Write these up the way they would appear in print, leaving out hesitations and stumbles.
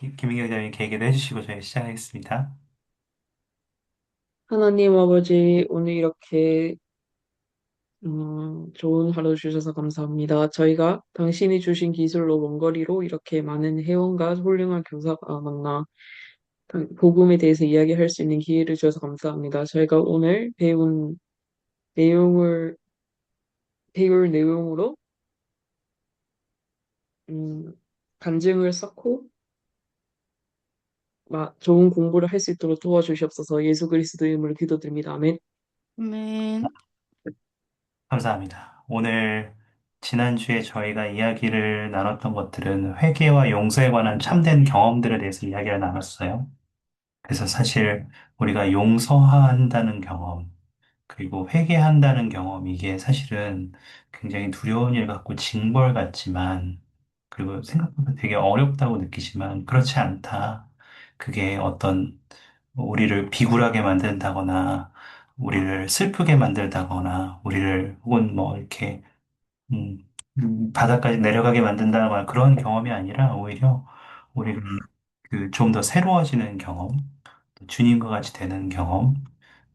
김민경 기자님 계획을 해주시고 저희 시작하겠습니다. 하나님 아버지, 오늘 이렇게 좋은 하루 주셔서 감사합니다. 저희가 당신이 주신 기술로 먼 거리로 이렇게 많은 회원과 훌륭한 교사가 만나 복음에 대해서 이야기할 수 있는 기회를 주셔서 감사합니다. 저희가 오늘 내용을 배울 내용으로 음, 간증을 쌓고 좋은 공부를 할 수 있도록 도와주시옵소서. 예수 그리스도의 이름으로 기도드립니다. 아멘. 네. 감사합니다. 오늘 지난주에 저희가 이야기를 나눴던 것들은 회개와 용서에 관한 참된 경험들에 대해서 이야기를 나눴어요. 그래서 사실 우리가 용서한다는 경험, 그리고 회개한다는 경험, 이게 사실은 굉장히 두려운 일 같고 징벌 같지만, 그리고 생각보다 되게 어렵다고 느끼지만, 그렇지 않다. 그게 어떤 우리를 비굴하게 만든다거나, 우리를 슬프게 만들다거나, 우리를 혹은 뭐 이렇게, 음, 바닥까지 내려가게 만든다거나 그런 경험이 아니라 오히려 우리가 그 좀 더 새로워지는 경험, 또 주님과 같이 되는 경험,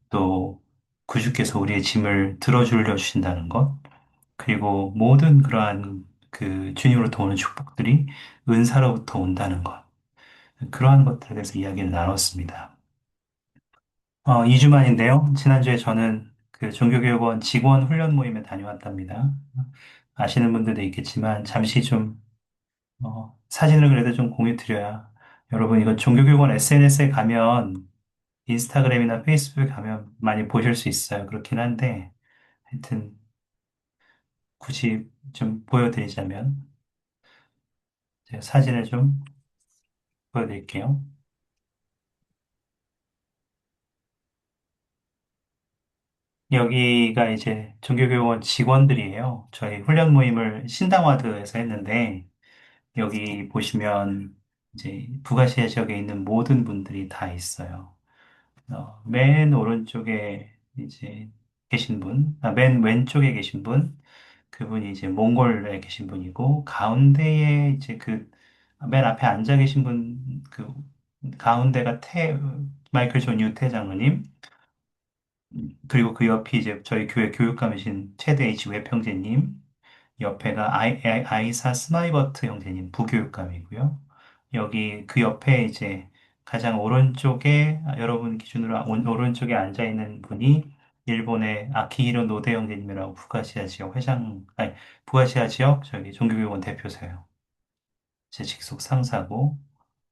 또 구주께서 우리의 짐을 들어주려 주신다는 것, 그리고 모든 그러한 그 주님으로부터 오는 축복들이 은사로부터 온다는 것, 그러한 것들에 대해서 이야기를 나눴습니다. 2주 만인데요. 지난주에 저는 그 종교교육원 직원 훈련 모임에 다녀왔답니다. 아시는 분들도 있겠지만 잠시 좀 사진을 그래도 좀 공유 드려야 여러분 이거 종교교육원 SNS에 가면 인스타그램이나 페이스북에 가면 많이 보실 수 있어요. 그렇긴 한데 하여튼 굳이 좀 보여드리자면 제가 사진을 좀 보여드릴게요. 여기가 이제 종교교육원 직원들이에요. 저희 훈련 모임을 신당와드에서 했는데 여기 보시면 이제 북아시아 지역에 있는 모든 분들이 다 있어요. 맨 오른쪽에 이제 계신 분, 맨 왼쪽에 계신 분, 그분이 이제 몽골에 계신 분이고, 가운데에 이제 그, 맨 앞에 앉아 계신 분, 그, 가운데가 마이클 존 유태 장로님, 그리고 그 옆이 이제 저희 교회 교육감이신 최대 H 외평재님, 옆에가 아이사 스마이버트 형제님, 부교육감이고요. 여기 그 옆에 이제 가장 오른쪽에, 여러분 기준으로 오른쪽에 앉아 있는 분이 일본의 아키히로 노대 형제님이라고 북아시아 지역 아니, 북아시아 지역 저기 종교교육원 대표세요. 제 직속 상사고,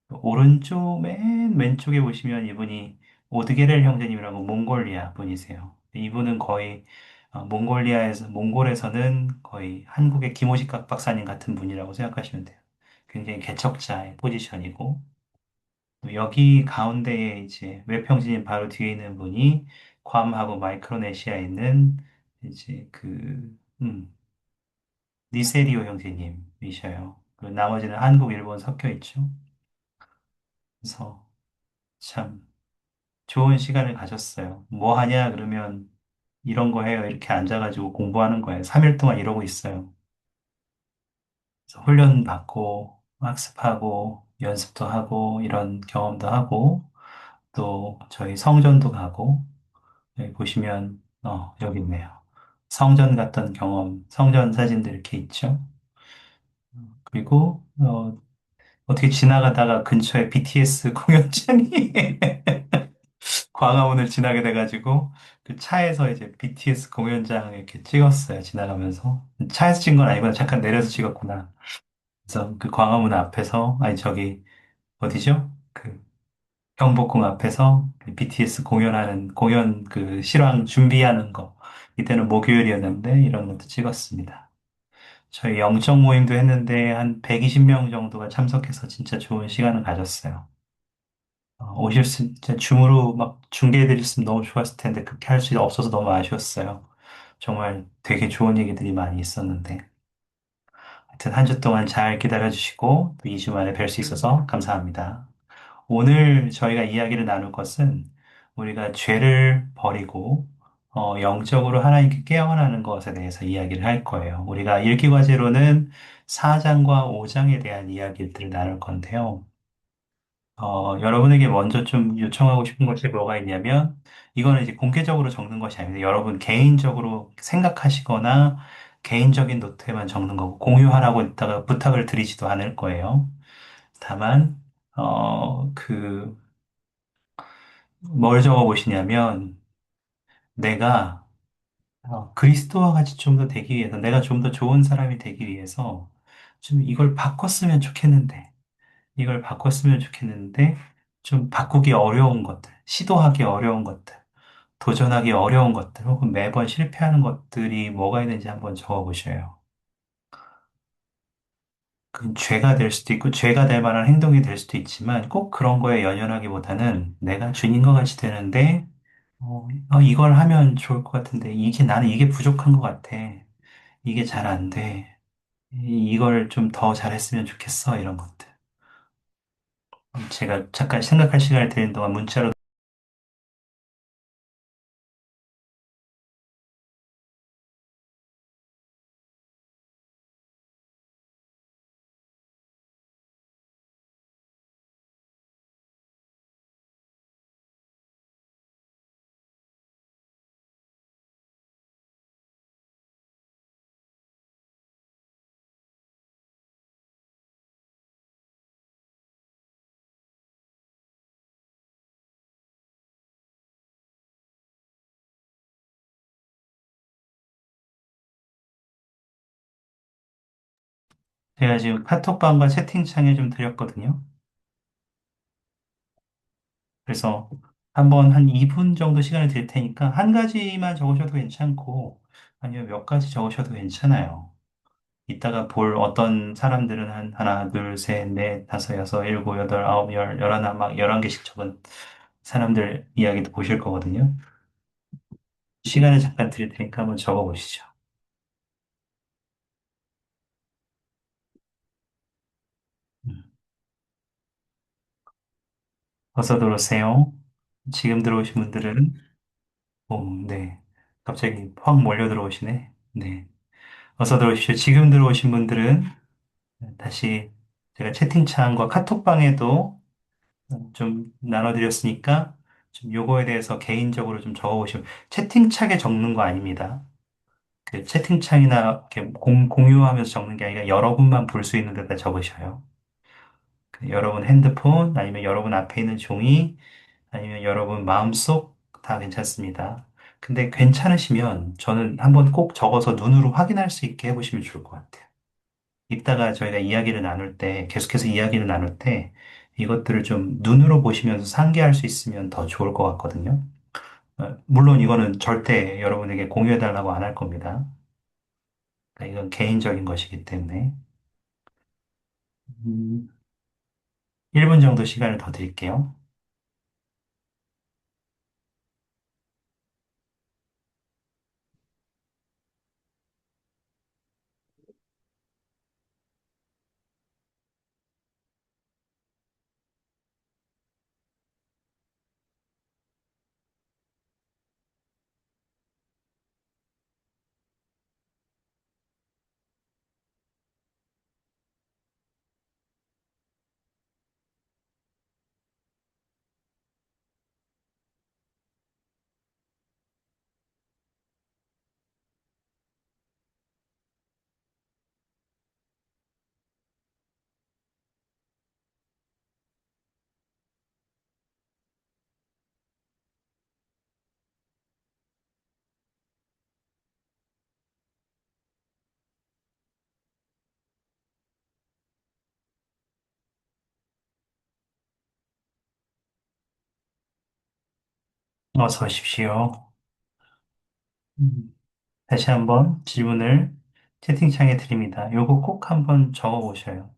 오른쪽 맨 왼쪽에 보시면 이분이 오드게렐 형제님이라고 몽골리아 분이세요. 이분은 거의 몽골에서는 거의 한국의 김호식 박사님 같은 분이라고 생각하시면 돼요. 굉장히 개척자의 포지션이고 또 여기 가운데에 이제 외평진님 바로 뒤에 있는 분이 괌하고 마이크로네시아에 있는 이제 니세리오 형제님이셔요. 그 나머지는 한국, 일본 섞여 있죠. 그래서 참 좋은 시간을 가졌어요. 뭐 하냐? 그러면 이런 거 해요. 이렇게 앉아가지고 공부하는 거예요. 3일 동안 이러고 있어요. 그래서 훈련 받고, 학습하고, 연습도 하고, 이런 경험도 하고, 또 저희 성전도 가고, 여기 보시면, 여기 있네요. 성전 갔던 경험, 성전 사진들 이렇게 있죠. 그리고, 어떻게 지나가다가 근처에 BTS 공연장이 광화문을 지나게 돼가지고 그 차에서 이제 BTS 공연장 이렇게 찍었어요. 지나가면서. 차에서 찍은 건 아니구나. 잠깐 내려서 찍었구나. 그래서 그 광화문 앞에서, 아니 저기 어디죠? 그 경복궁 앞에서 그 BTS 공연 그 실황 준비하는 거. 이때는 목요일이었는데 이런 것도 찍었습니다. 저희 영적 모임도 했는데 한 120명 정도가 참석해서 진짜 좋은 시간을 가졌어요. 진짜 줌으로 막 중계해 드렸으면 너무 좋았을 텐데 그렇게 할 수 없어서 너무 아쉬웠어요. 정말 되게 좋은 얘기들이 많이 있었는데. 하여튼 한 주 동안 잘 기다려 주시고 또 2주 만에 뵐 수 있어서 감사합니다. 오늘 저희가 이야기를 나눌 것은 우리가 죄를 버리고 영적으로 하나님께 깨어나는 것에 대해서 이야기를 할 거예요. 우리가 읽기 과제로는 4장과 5장에 대한 이야기들을 나눌 건데요. 여러분에게 먼저 좀 요청하고 싶은 것이 뭐가 있냐면, 이거는 이제 공개적으로 적는 것이 아닙니다. 여러분 개인적으로 생각하시거나 개인적인 노트에만 적는 거고, 공유하라고 했다가 부탁을 드리지도 않을 거예요. 다만, 뭘 적어 보시냐면, 내가 그리스도와 같이 좀 더 되기 위해서, 내가 좀 더 좋은 사람이 되기 위해서, 좀 이걸 바꿨으면 좋겠는데, 이걸 바꿨으면 좋겠는데, 좀 바꾸기 어려운 것들, 시도하기 어려운 것들, 도전하기 어려운 것들, 혹은 매번 실패하는 것들이 뭐가 있는지 한번 적어보셔요. 그건 죄가 될 수도 있고, 죄가 될 만한 행동이 될 수도 있지만, 꼭 그런 거에 연연하기보다는 내가 주님과 같이 되는데, 이걸 하면 좋을 것 같은데, 나는 이게 부족한 것 같아. 이게 잘 안 돼. 이걸 좀 더 잘했으면 좋겠어. 이런 것들. 제가 잠깐 생각할 시간을 드리는 동안 문자로 제가 지금 카톡방과 채팅창에 좀 드렸거든요. 그래서 한번 한 2분 정도 시간을 드릴 테니까 한 가지만 적으셔도 괜찮고 아니면 몇 가지 적으셔도 괜찮아요. 이따가 볼 어떤 사람들은 한 하나, 둘, 셋, 넷, 다섯, 여섯, 일곱, 여덟, 아홉, 열, 열하나 막 11개씩 적은 사람들 이야기도 보실 거거든요. 시간을 잠깐 드릴 테니까 한번 적어보시죠. 음. 어서 들어오세요. 지금 들어오신 분들은, 네. 갑자기 확 몰려 들어오시네. 네. 어서 들어오십시오. 지금 들어오신 분들은 다시 제가 채팅창과 카톡방에도 좀 나눠드렸으니까 좀 요거에 대해서 개인적으로 좀 적어보시면 채팅창에 적는 거 아닙니다. 그 채팅창이나 이렇게 공유하면서 적는 게 아니라 여러분만 볼 수 있는 데다 적으셔요. 그 여러분 핸드폰 아니면 여러분 앞에 있는 종이 아니면 여러분 마음속 다 괜찮습니다. 근데 괜찮으시면 저는 한번 꼭 적어서 눈으로 확인할 수 있게 해보시면 좋을 것 같아요. 이따가 저희가 이야기를 나눌 때, 계속해서 이야기를 나눌 때, 이것들을 좀 눈으로 보시면서 상기할 수 있으면 더 좋을 것 같거든요. 물론 이거는 절대 여러분에게 공유해달라고 안 할 겁니다. 그러니까 이건 개인적인 것이기 때문에. 1분 정도 시간을 더 드릴게요. 어서 오십시오. 음, 다시 한번 질문을 채팅창에 드립니다. 요거 꼭 한번 적어 보셔요.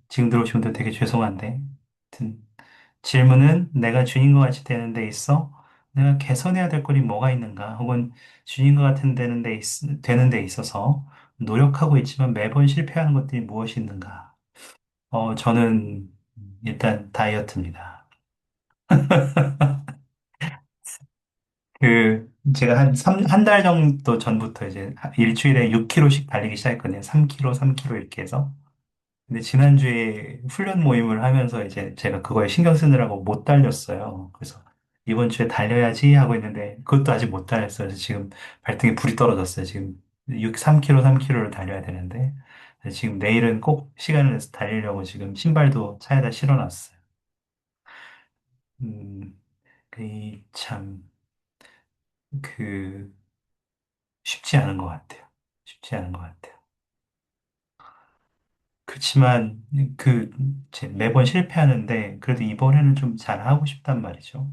지금 들어오신 분들 되게 죄송한데. 하여튼 질문은 내가 주님과 같이 되는 데 있어 내가 개선해야 될 것이 뭐가 있는가? 혹은 주님과 같은 되는 데 있어서 노력하고 있지만 매번 실패하는 것들이 무엇이 있는가? 저는 일단 다이어트입니다. 제가 한 달 정도 전부터 이제 일주일에 6kg씩 달리기 시작했거든요. 3kg, 3kg 이렇게 해서. 근데 지난주에 훈련 모임을 하면서 이제 제가 그거에 신경 쓰느라고 못 달렸어요. 그래서 이번 주에 달려야지 하고 있는데 그것도 아직 못 달렸어요. 그래서 지금 발등에 불이 떨어졌어요. 지금 3km, 3km를 달려야 되는데 그래서 지금 내일은 꼭 시간을 내서 달리려고 지금 신발도 차에다 실어놨어요. 음, 참, 그, 쉽지 않은 것 같아요. 쉽지 않은 것 같아요. 그렇지만 매번 실패하는데 그래도 이번에는 좀 잘하고 싶단 말이죠.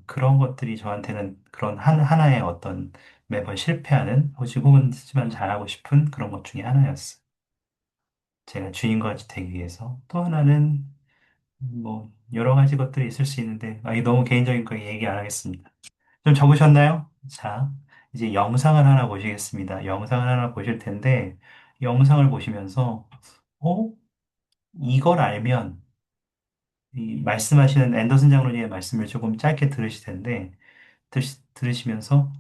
그런 것들이 저한테는 그런 하나의 어떤 매번 실패하는 혹은 하지만 잘하고 싶은 그런 것 중에 하나였어요. 제가 주인공같이 되기 위해서. 또 하나는 뭐 여러 가지 것들이 있을 수 있는데 이게 너무 개인적인 거 얘기 안 하겠습니다. 좀 적으셨나요? 자, 이제 영상을 하나 보시겠습니다. 영상을 하나 보실 텐데 영상을 보시면서 어? 이걸 알면 이 말씀하시는 앤더슨 장로님의 말씀을 조금 짧게 들으실 텐데 들으시면서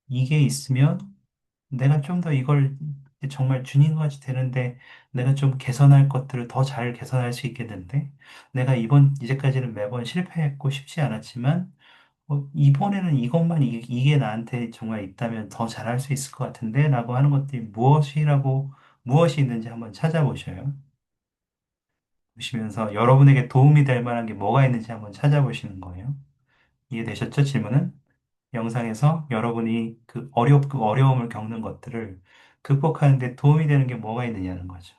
이게 있으면 내가 좀 더 이걸 정말 주님같이 되는데 내가 좀 개선할 것들을 더 잘 개선할 수 있겠는데 내가 이제까지는 매번 실패했고 쉽지 않았지만 이번에는 이게 나한테 정말 있다면 더 잘할 수 있을 것 같은데 라고 하는 것들이 무엇이 있는지 한번 찾아보셔요. 보시면서 여러분에게 도움이 될 만한 게 뭐가 있는지 한번 찾아보시는 거예요. 이해되셨죠? 질문은? 영상에서 여러분이 그 어려움을 겪는 것들을 극복하는 데 도움이 되는 게 뭐가 있느냐는 거죠.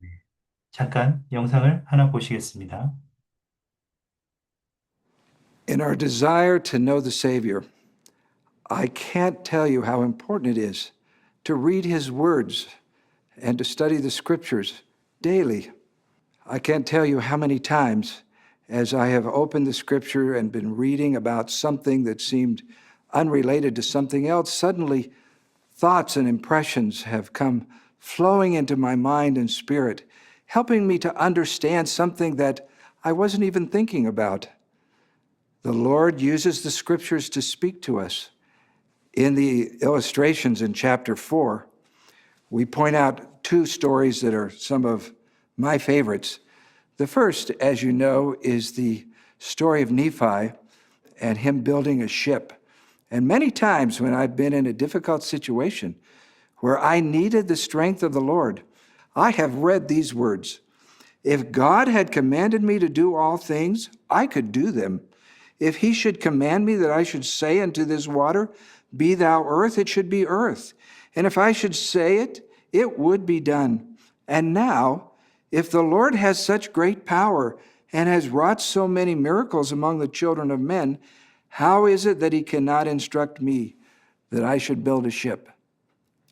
네. 잠깐 영상을 하나 보시겠습니다. In our desire to know the Savior, I can't tell you how important it is to read His words and to study the Scriptures daily. I can't tell you how many times, as I have opened the Scripture and been reading about something that seemed unrelated to something else, suddenly thoughts and impressions have come flowing into my mind and spirit, helping me to understand something that I wasn't even thinking about. The Lord uses the Scriptures to speak to us. In the illustrations in chapter 4, we point out two stories that are some of my favorites. The first, as you know, is the story of Nephi and him building a ship. And many times when I've been in a difficult situation where I needed the strength of the Lord, I have read these words. If God had commanded me to do all things, I could do them. If he should command me that I should say unto this water, Be thou earth, it should be earth. And if I should say it, it would be done. And now, if the Lord has such great power and has wrought so many miracles among the children of men, how is it that he cannot instruct me that I should build a ship?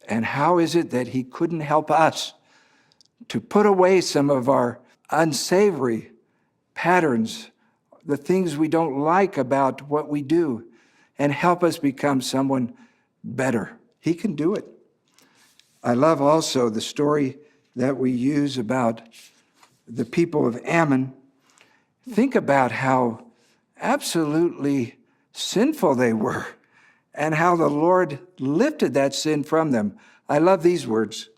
And how is it that he couldn't help us to put away some of our unsavory patterns, the things we don't like about what we do, and help us become someone better? He can do it. I love also the story that we use about the people of Ammon. Think about how absolutely sinful they were and how the Lord lifted that sin from them. I love these words.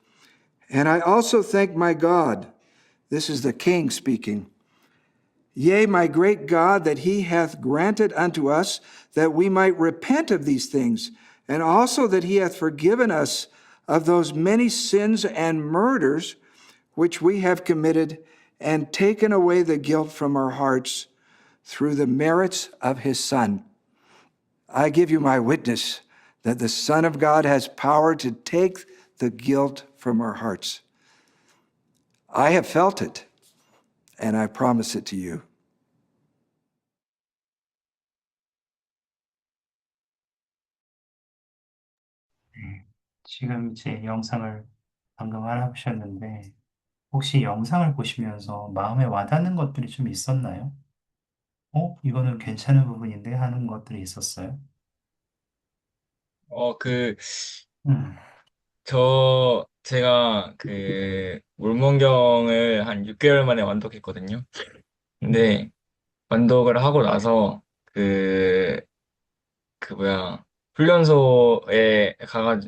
And I also thank my God, this is the king speaking, yea, my great God, that he hath granted unto us that we might repent of these things, and also that he hath forgiven us of those many sins and murders which we have committed, and taken away the guilt from our hearts through the merits of his Son. I give you my witness that the Son of God has power to take the guilt from our hearts. I have felt it, and I promise it to you. 네. 지금 이제 영상을 방금 하나 보셨는데 혹시 영상을 보시면서 마음에 와닿는 것들이 좀 있었나요? 이거는 괜찮은 부분인데 하는 것들이 있었어요? 어, 그, 음, 제가 몰몬경을 한 6개월 만에 완독했거든요. 근데 완독을 하고 나서 그, 훈련소에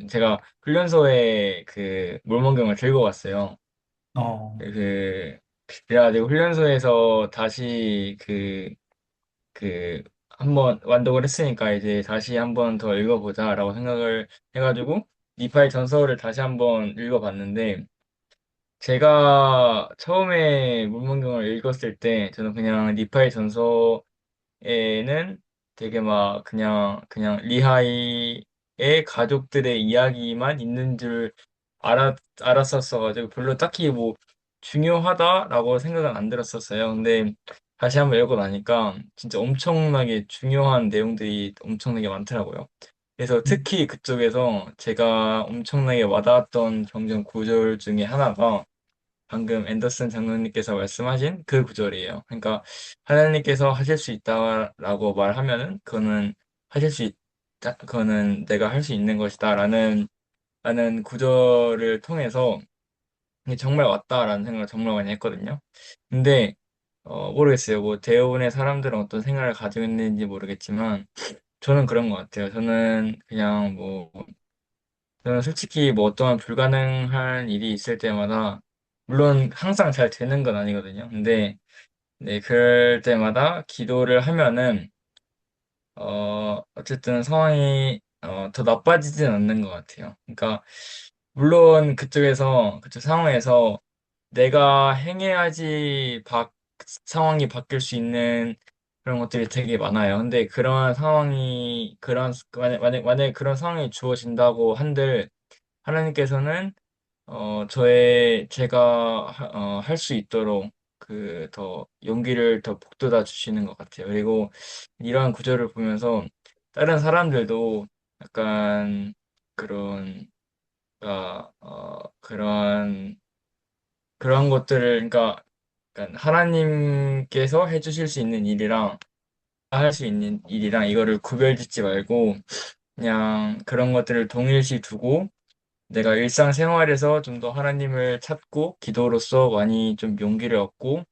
제가 훈련소에 몰몬경을 들고 갔어요. 어, 그, 그래가지고 훈련소에서 다시 한번 완독을 했으니까 이제 다시 한번 더 읽어보자라고 생각을 해가지고 니파의 전서를 다시 한번 읽어봤는데 제가 처음에 문문경을 읽었을 때 저는 그냥 니파의 전서에는 되게 막 그냥 리하이의 가족들의 이야기만 있는 줄 알았었어가지고 별로 딱히 뭐 중요하다라고 생각은 안 들었었어요. 근데 다시 한번 읽어나니까 진짜 엄청나게 중요한 내용들이 엄청나게 많더라고요. 그래서 특히 그쪽에서 제가 엄청나게 와닿았던 경전 구절 중에 하나가 방금 앤더슨 장로님께서 말씀하신 그 구절이에요. 그러니까 하나님께서 하실 수 있다라고 말하면은 그거는 하실 수 있다, 그거는 내가 할 수 있는 것이다라는 구절을 통해서 이게 정말 왔다라는 생각을 정말 많이 했거든요. 근데 모르겠어요. 뭐 대부분의 사람들은 어떤 생각을 가지고 있는지 모르겠지만 저는 그런 것 같아요. 저는 솔직히 뭐 어떠한 불가능한 일이 있을 때마다 물론 항상 잘 되는 건 아니거든요. 근데 네, 그럴 때마다 기도를 하면은 어쨌든 상황이 더 나빠지진 않는 것 같아요. 그러니까 물론 그쪽 상황에서 내가 행해야지 상황이 바뀔 수 있는 그런 것들이 되게 많아요. 근데 만약에 그런 상황이 주어진다고 한들 하나님께서는 제가 할 수 있도록 더 용기를 더 북돋아 주시는 것 같아요. 그리고 이러한 구절을 보면서 다른 사람들도 약간 그런, 그런 것들을, 그러니까 약간 하나님께서 해주실 수 있는 일이랑 할 수 있는 일이랑 이거를 구별짓지 말고 그냥 그런 것들을 동일시 두고 내가 일상생활에서 좀 더 하나님을 찾고 기도로서 많이 좀 용기를 얻고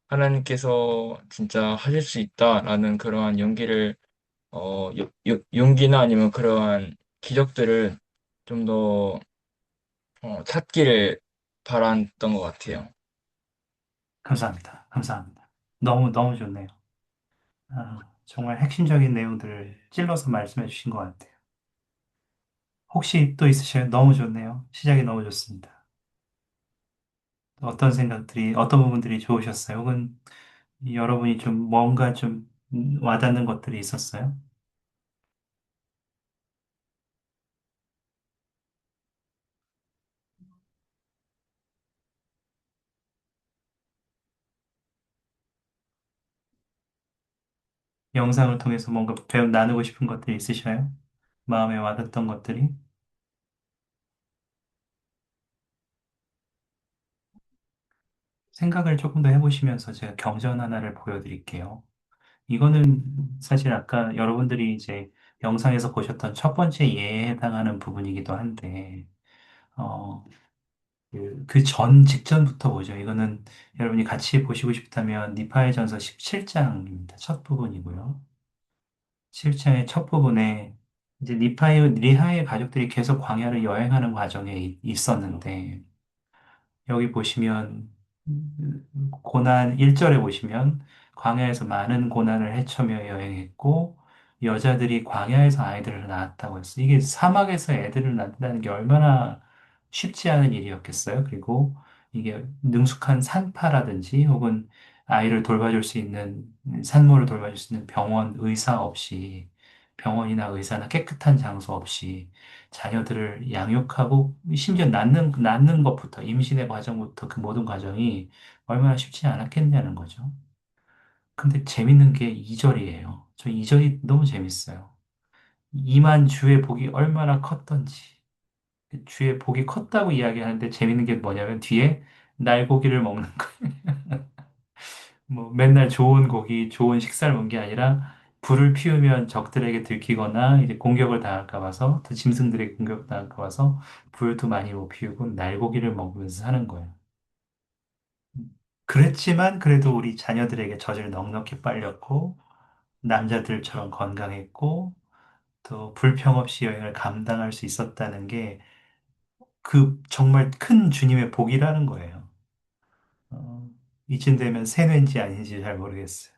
하나님께서 진짜 하실 수 있다라는 그러한 용기나 아니면 그러한 기적들을 좀 더 찾기를 바랐던 것 같아요. 감사합니다. 감사합니다. 너무 좋네요. 정말 핵심적인 내용들을 찔러서 말씀해 주신 것 같아요. 혹시 또 있으셔요? 너무 좋네요. 시작이 너무 좋습니다. 어떤 부분들이 좋으셨어요? 혹은 여러분이 좀 뭔가 좀 와닿는 것들이 있었어요? 영상을 통해서 뭔가 나누고 싶은 것들이 있으셔요? 마음에 와닿던 것들이? 생각을 조금 더 해보시면서 제가 경전 하나를 보여드릴게요. 이거는 사실 아까 여러분들이 이제 영상에서 보셨던 첫 번째 예에 해당하는 부분이기도 한데, 어, 그 전 직전부터 보죠. 이거는 여러분이 같이 보시고 싶다면 니파의 전서 17장입니다. 첫 부분이고요. 17장의 첫 부분에 이제 리하의 가족들이 계속 광야를 여행하는 과정에 있었는데, 여기 보시면 고난 1절에 보시면 광야에서 많은 고난을 헤쳐며 여행했고 여자들이 광야에서 아이들을 낳았다고 했어요. 이게 사막에서 애들을 낳는다는 게 얼마나 쉽지 않은 일이었겠어요. 그리고 이게 능숙한 산파라든지 혹은 아이를 돌봐줄 수 있는 산모를 돌봐줄 수 있는 의사 없이 병원이나 의사나 깨끗한 장소 없이 자녀들을 양육하고 심지어 낳는 것부터 임신의 과정부터 그 모든 과정이 얼마나 쉽지 않았겠냐는 거죠. 근데 재밌는 게 2절이에요. 저 2절이 너무 재밌어요. 이만 주의 복이 얼마나 컸던지. 주의 복이 컸다고 이야기하는데 재밌는 게 뭐냐면 뒤에 날고기를 먹는 거. 뭐 맨날 좋은 고기, 좋은 식사를 먹는 게 아니라 불을 피우면 적들에게 들키거나 이제 공격을 당할까 봐서 또 짐승들에게 공격을 당할까 봐서 불도 많이 못 피우고 날고기를 먹으면서 사는 거예요. 그랬지만 그래도 우리 자녀들에게 젖을 넉넉히 빨렸고 남자들처럼 건강했고 또 불평 없이 여행을 감당할 수 있었다는 게 그 정말 큰 주님의 복이라는 거예요. 이쯤 되면 세뇌인지 아닌지 잘 모르겠어요.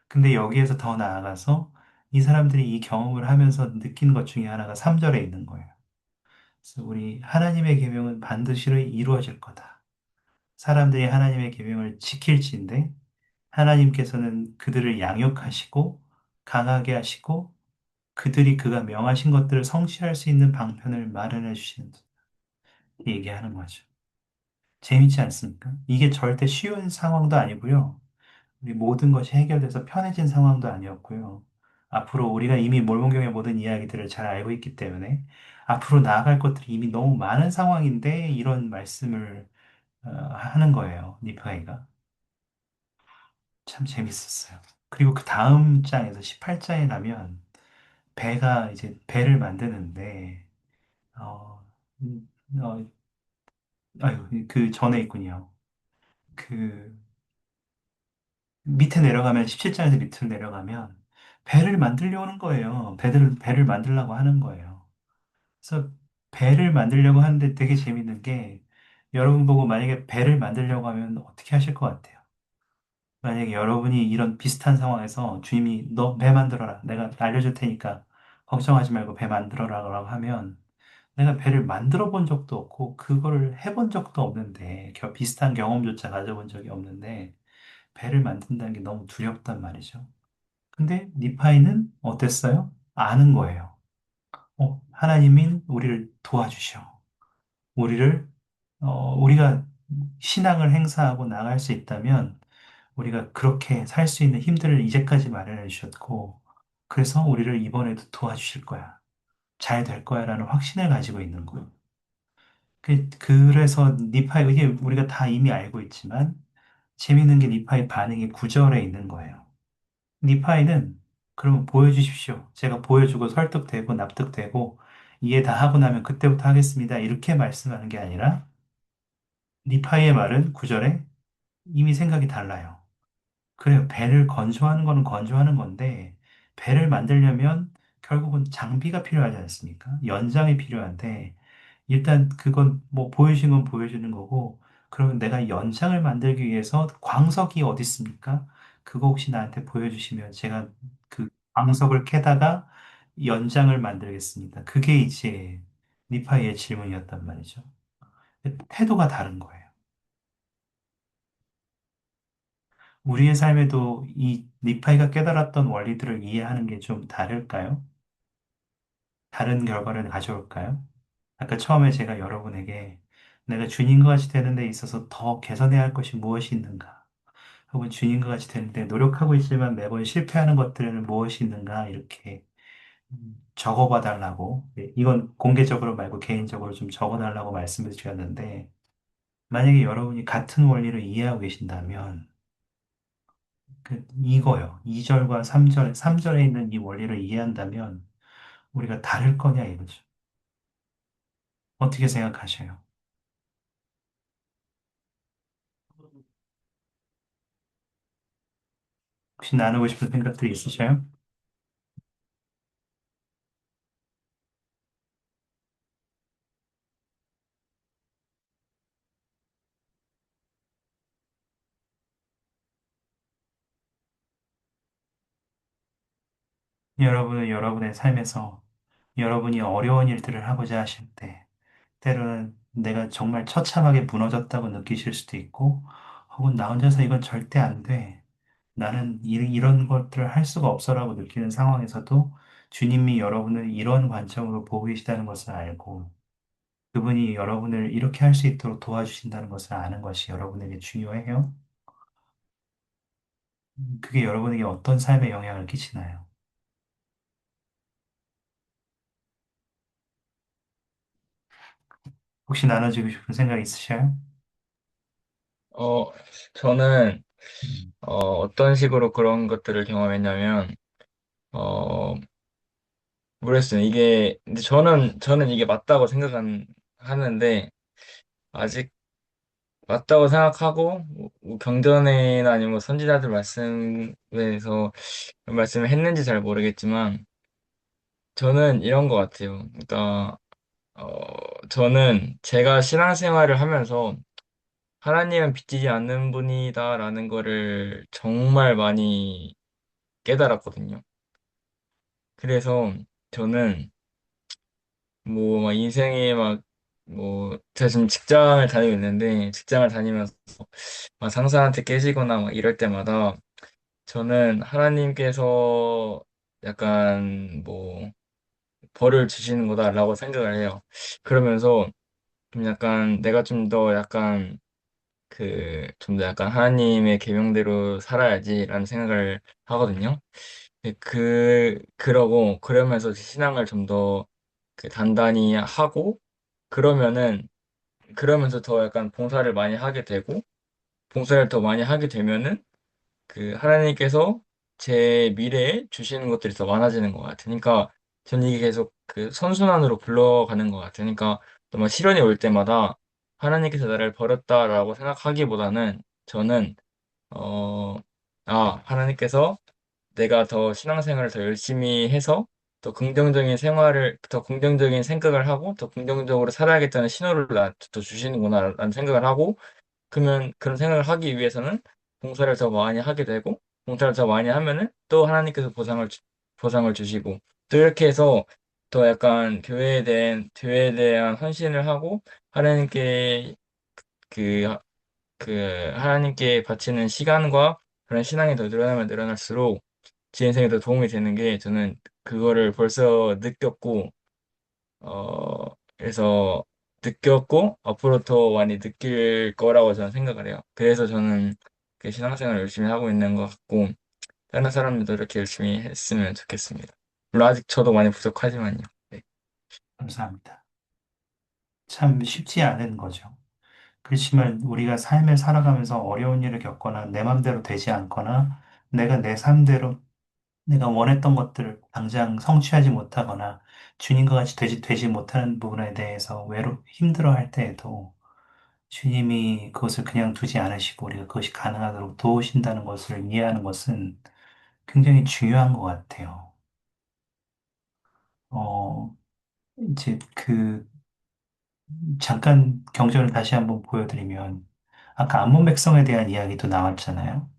근데 여기에서 더 나아가서 이 사람들이 이 경험을 하면서 느낀 것 중에 하나가 3절에 있는 거예요. 그래서 우리 하나님의 계명은 반드시 이루어질 거다. 사람들이 하나님의 계명을 지킬지인데 하나님께서는 그들을 양육하시고 강하게 하시고 그들이 그가 명하신 것들을 성취할 수 있는 방편을 마련해 주시는 얘기하는 거죠. 재밌지 않습니까? 이게 절대 쉬운 상황도 아니고요. 우리 모든 것이 해결돼서 편해진 상황도 아니었고요. 앞으로 우리가 이미 몰몬경의 모든 이야기들을 잘 알고 있기 때문에 앞으로 나아갈 것들이 이미 너무 많은 상황인데 이런 말씀을 하는 거예요. 니브가이가. 참 재밌었어요. 그리고 그 다음 장에서 18장에 가면 배가 이제 배를 만드는데 어, 음, 어, 아유, 그 전에 있군요. 그 밑에 내려가면 17장에서 밑으로 내려가면 배를 만들려고 하는 거예요. 배를 만들려고 하는 거예요. 그래서 배를 만들려고 하는데 되게 재밌는 게 여러분 보고 만약에 배를 만들려고 하면 어떻게 하실 것 같아요? 만약에 여러분이 이런 비슷한 상황에서 주님이 너 배 만들어라. 내가 알려줄 테니까 걱정하지 말고 배 만들어라 라고 하면 내가 배를 만들어 본 적도 없고 그거를 해본 적도 없는데 비슷한 경험조차 가져본 적이 없는데 배를 만든다는 게 너무 두렵단 말이죠. 근데 니파이는 어땠어요? 아는 거예요. 하나님인 우리를 도와주셔. 우리를 우리가 신앙을 행사하고 나갈 수 있다면 우리가 그렇게 살 수 있는 힘들을 이제까지 마련해 주셨고 그래서 우리를 이번에도 도와주실 거야. 잘 될 거야라는 확신을 가지고 있는 거예요. 그래서 니파이 이게 우리가 다 이미 알고 있지만 재미있는 게 니파의 반응이 9절에 있는 거예요. 니파이는 그러면 보여주십시오. 제가 보여주고 설득되고 납득되고 이해 다 하고 나면 그때부터 하겠습니다. 이렇게 말씀하는 게 아니라 니파이의 말은 9절에 이미 생각이 달라요. 그래요. 배를 건조하는 거는 건조하는 건데 배를 만들려면 결국은 장비가 필요하지 않습니까? 연장이 필요한데 일단 그건 뭐 보여주는 건 보여주는 거고 그러면 내가 연장을 만들기 위해서 광석이 어디 있습니까? 그거 혹시 나한테 보여주시면 제가 그 광석을 캐다가 연장을 만들겠습니다. 그게 이제 니파이의 질문이었단 말이죠. 태도가 다른 거예요. 우리의 삶에도 이 니파이가 깨달았던 원리들을 이해하는 게 좀 다를까요? 다른 결과를 가져올까요? 아까 처음에 제가 여러분에게 내가 주님과 같이 되는 데 있어서 더 개선해야 할 것이 무엇이 있는가? 혹은 주님과 같이 되는데 노력하고 있지만 매번 실패하는 것들은 무엇이 있는가? 이렇게 적어봐 달라고. 네, 이건 공개적으로 말고 개인적으로 좀 적어 달라고 말씀을 드렸는데 만약에 여러분이 같은 원리를 이해하고 계신다면 이거요. 2절과 3절, 3절에 있는 이 원리를 이해한다면 우리가 다를 거냐 이거죠. 어떻게 생각하셔요? 혹시 나누고 싶은 생각들이 있으셔요? 여러분은 여러분의 삶에서 여러분이 어려운 일들을 하고자 하실 때, 때로는 내가 정말 처참하게 무너졌다고 느끼실 수도 있고, 혹은 나 혼자서 이건 절대 안 돼. 나는 이런 것들을 할 수가 없어라고 느끼는 상황에서도 주님이 여러분을 이런 관점으로 보고 계시다는 것을 알고, 그분이 여러분을 이렇게 할 수 있도록 도와주신다는 것을 아는 것이 여러분에게 중요해요. 그게 여러분에게 어떤 삶에 영향을 끼치나요? 혹시 나눠주고 싶은 생각 있으셔요? 어, 저는, 음, 어떤 식으로 그런 것들을 경험했냐면, 어, 모르겠어요. 근데 저는 이게 맞다고 하는데, 아직 맞다고 생각하고, 뭐 경전이나 아니면 뭐 선지자들 말씀에서 말씀을 했는지 잘 모르겠지만, 저는 이런 것 같아요. 그러니까, 저는 제가 신앙생활을 하면서 하나님은 빚지지 않는 분이다라는 거를 정말 많이 깨달았거든요. 그래서 저는 뭐, 막 인생에 막, 뭐, 제가 지금 직장을 다니고 있는데, 직장을 다니면서 막 상사한테 깨지거나 막 이럴 때마다 저는 하나님께서 약간 뭐, 벌을 주시는 거다라고 생각을 해요. 그러면서 좀 약간 내가 좀 더 약간 좀 더 약간 하나님의 계명대로 살아야지라는 생각을 하거든요. 그러면서 신앙을 좀 더 단단히 하고, 그러면은, 그러면서 더 약간 봉사를 많이 하게 되고, 봉사를 더 많이 하게 되면은, 하나님께서 제 미래에 주시는 것들이 더 많아지는 것 같아요. 그러니까, 저는 이게 계속 선순환으로 굴러가는 것 같아요. 그러니까, 또막 시련이 올 때마다 하나님께서 나를 버렸다라고 생각하기보다는, 저는, 어, 하나님께서 내가 더 신앙생활을 더 열심히 해서 더 긍정적인 생각을 하고 더 긍정적으로 살아야겠다는 신호를 나한테 더 주시는구나 라는 생각을 하고, 그러면 그런 생각을 하기 위해서는 봉사를 더 많이 하게 되고, 봉사를 더 많이 하면은 또 하나님께서 보상을 주시고, 또 이렇게 해서 더 약간 교회에 대한 헌신을 하고, 하나님께 그, 하나님께 바치는 시간과 그런 신앙이 더 늘어나면 늘어날수록 제 인생에 더 도움이 되는 게, 저는 그거를 벌써 느꼈고, 그래서 느꼈고, 앞으로 더 많이 느낄 거라고 저는 생각을 해요. 그래서 저는 신앙생활을 열심히 하고 있는 것 같고, 다른 사람들도 이렇게 열심히 했으면 좋겠습니다. 물론 아직 저도 많이 부족하지만요. 네. 감사합니다. 참 쉽지 않은 거죠. 그렇지만 우리가 삶을 살아가면서 어려운 일을 겪거나 내 맘대로 되지 않거나 내가 내 삶대로 내가 원했던 것들을 당장 성취하지 못하거나 주님과 같이 되지 못하는 부분에 대해서 힘들어 할 때에도 주님이 그것을 그냥 두지 않으시고 우리가 그것이 가능하도록 도우신다는 것을 이해하는 것은 굉장히 중요한 것 같아요. 어, 이제 잠깐 경전을 다시 한번 보여드리면 아까 암몬 백성에 대한 이야기도 나왔잖아요.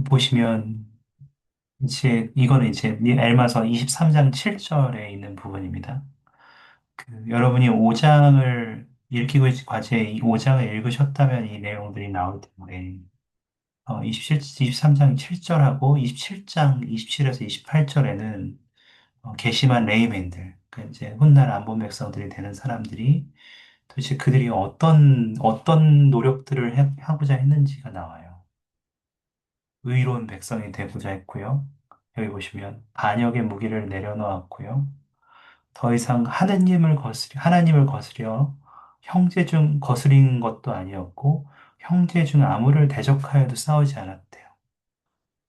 보시면 이거는 이제 엘마서 23장 7절에 있는 부분입니다. 여러분이 5장을 읽기고 과제 이 5장을 읽으셨다면 이 내용들이 나올 텐데 23장 7절하고 27장 27에서 28절에는 괘씸한 레위맨들, 그 이제 훗날 안본 백성들이 되는 사람들이 도대체 그들이 어떤 노력들을 하고자 했는지가 나와요. 의로운 백성이 되고자 했고요. 여기 보시면 반역의 무기를 내려놓았고요. 더 이상 하나님을 거스려 형제 중 거스린 것도 아니었고, 형제 중 아무를 대적하여도 싸우지 않았대요.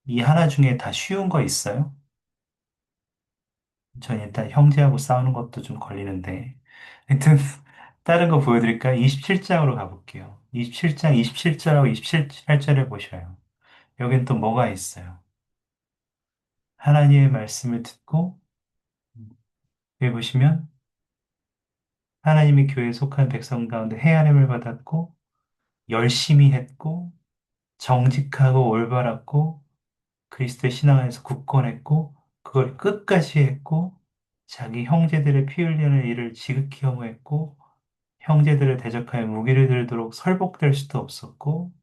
이 하나 중에 다 쉬운 거 있어요? 전 일단 형제하고 싸우는 것도 좀 걸리는데. 하여튼, 다른 거 보여드릴까요? 27장으로 가볼게요. 27장 27절하고 28절을 보셔요. 여긴 또 뭐가 있어요? 하나님의 말씀을 듣고, 여기 보시면, 하나님의 교회에 속한 백성 가운데 헤아림을 받았고, 열심히 했고, 정직하고 올바랐고, 그리스도의 신앙 안에서 굳건했고, 그걸 끝까지 했고, 자기 형제들의 피 흘리는 일을 지극히 혐오했고, 형제들을 대적하여 무기를 들도록 설복될 수도 없었고,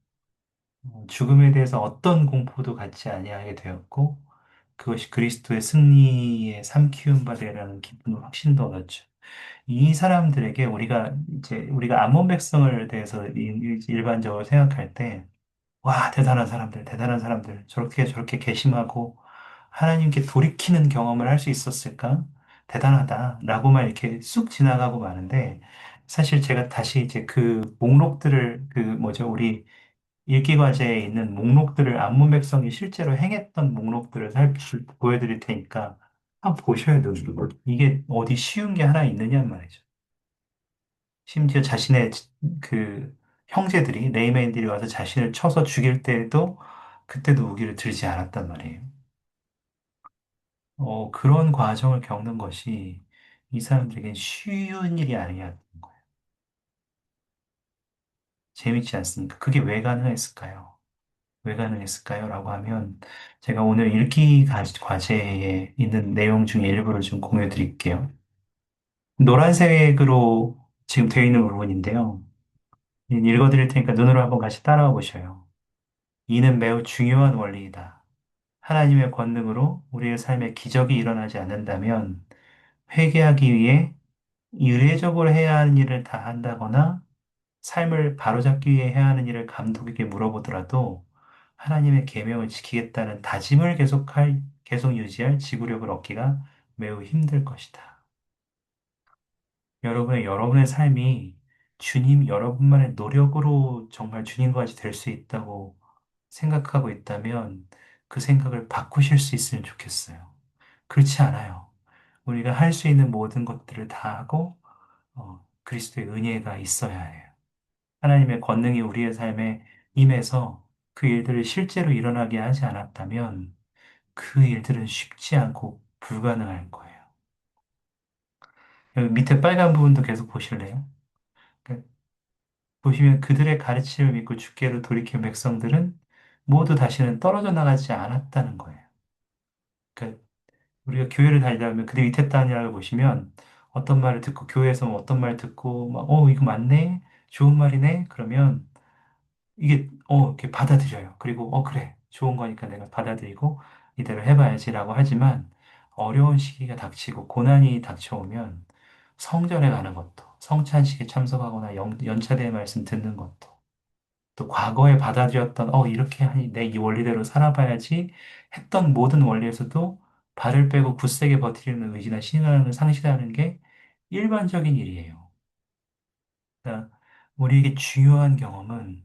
죽음에 대해서 어떤 공포도 갖지 아니하게 되었고, 그것이 그리스도의 승리의 삼키운 바 되라는 기쁜 확신도 얻었죠. 이 사람들에게 우리가 아몬 백성을 대해서 일반적으로 생각할 때, 와, 대단한 사람들, 저렇게 괘씸하고 하나님께 돌이키는 경험을 할 수 있었을까? 대단하다라고만 이렇게 쑥 지나가고 마는데, 사실 제가 다시 이제 그 목록들을, 우리 읽기 과제에 있는 목록들을 안문 백성이 실제로 행했던 목록들을 보여드릴 테니까 한번 보셔야 돼요. 이게 어디 쉬운 게 하나 있느냐 말이죠. 심지어 자신의 형제들이 레이맨들이 와서 자신을 쳐서 죽일 때에도 그때도 무기를 들지 않았단 말이에요. 그런 과정을 겪는 것이 이 사람들에겐 쉬운 일이 아니었던 거예요. 재밌지 않습니까? 그게 왜 가능했을까요? 왜 가능했을까요? 라고 하면 제가 오늘 읽기 과제에 있는 내용 중에 일부를 좀 공유해 드릴게요. 노란색으로 지금 되어 있는 부분인데요. 읽어 드릴 테니까 눈으로 한번 같이 따라와 보셔요. 이는 매우 중요한 원리이다. 하나님의 권능으로 우리의 삶에 기적이 일어나지 않는다면 회개하기 위해 의례적으로 해야 하는 일을 다 한다거나 삶을 바로잡기 위해 해야 하는 일을 감독에게 물어보더라도 하나님의 계명을 지키겠다는 다짐을 계속 유지할 지구력을 얻기가 매우 힘들 것이다. 여러분의 삶이 여러분만의 노력으로 정말 주님과 같이 될 수 있다고 생각하고 있다면 그 생각을 바꾸실 수 있으면 좋겠어요. 그렇지 않아요. 우리가 할 수 있는 모든 것들을 다 하고 그리스도의 은혜가 있어야 해요. 하나님의 권능이 우리의 삶에 임해서 그 일들을 실제로 일어나게 하지 않았다면 그 일들은 쉽지 않고 불가능할 거예요. 여기 밑에 빨간 부분도 계속 보실래요? 그 보시면 그들의 가르침을 믿고 주께로 돌이킨 백성들은 모두 다시는 떨어져 나가지 않았다는 거예요. 그러니까 우리가 교회를 다니다 보면 그들 밑에 단이라고 보시면 어떤 말을 듣고 교회에서 뭐 어떤 말 듣고 막 이거 맞네? 좋은 말이네? 그러면 이게 이렇게 받아들여요. 그리고 그래. 좋은 거니까 내가 받아들이고 이대로 해봐야지라고 하지만 어려운 시기가 닥치고 고난이 닥쳐오면 성전에 가는 것도 성찬식에 참석하거나 연차된 말씀 듣는 것도 또 과거에 받아들였던 이렇게 하니 내 이 원리대로 살아봐야지 했던 모든 원리에서도 발을 빼고 굳세게 버티려는 의지나 신앙을 상실하는 게 일반적인 일이에요. 그러니까 우리에게 중요한 경험은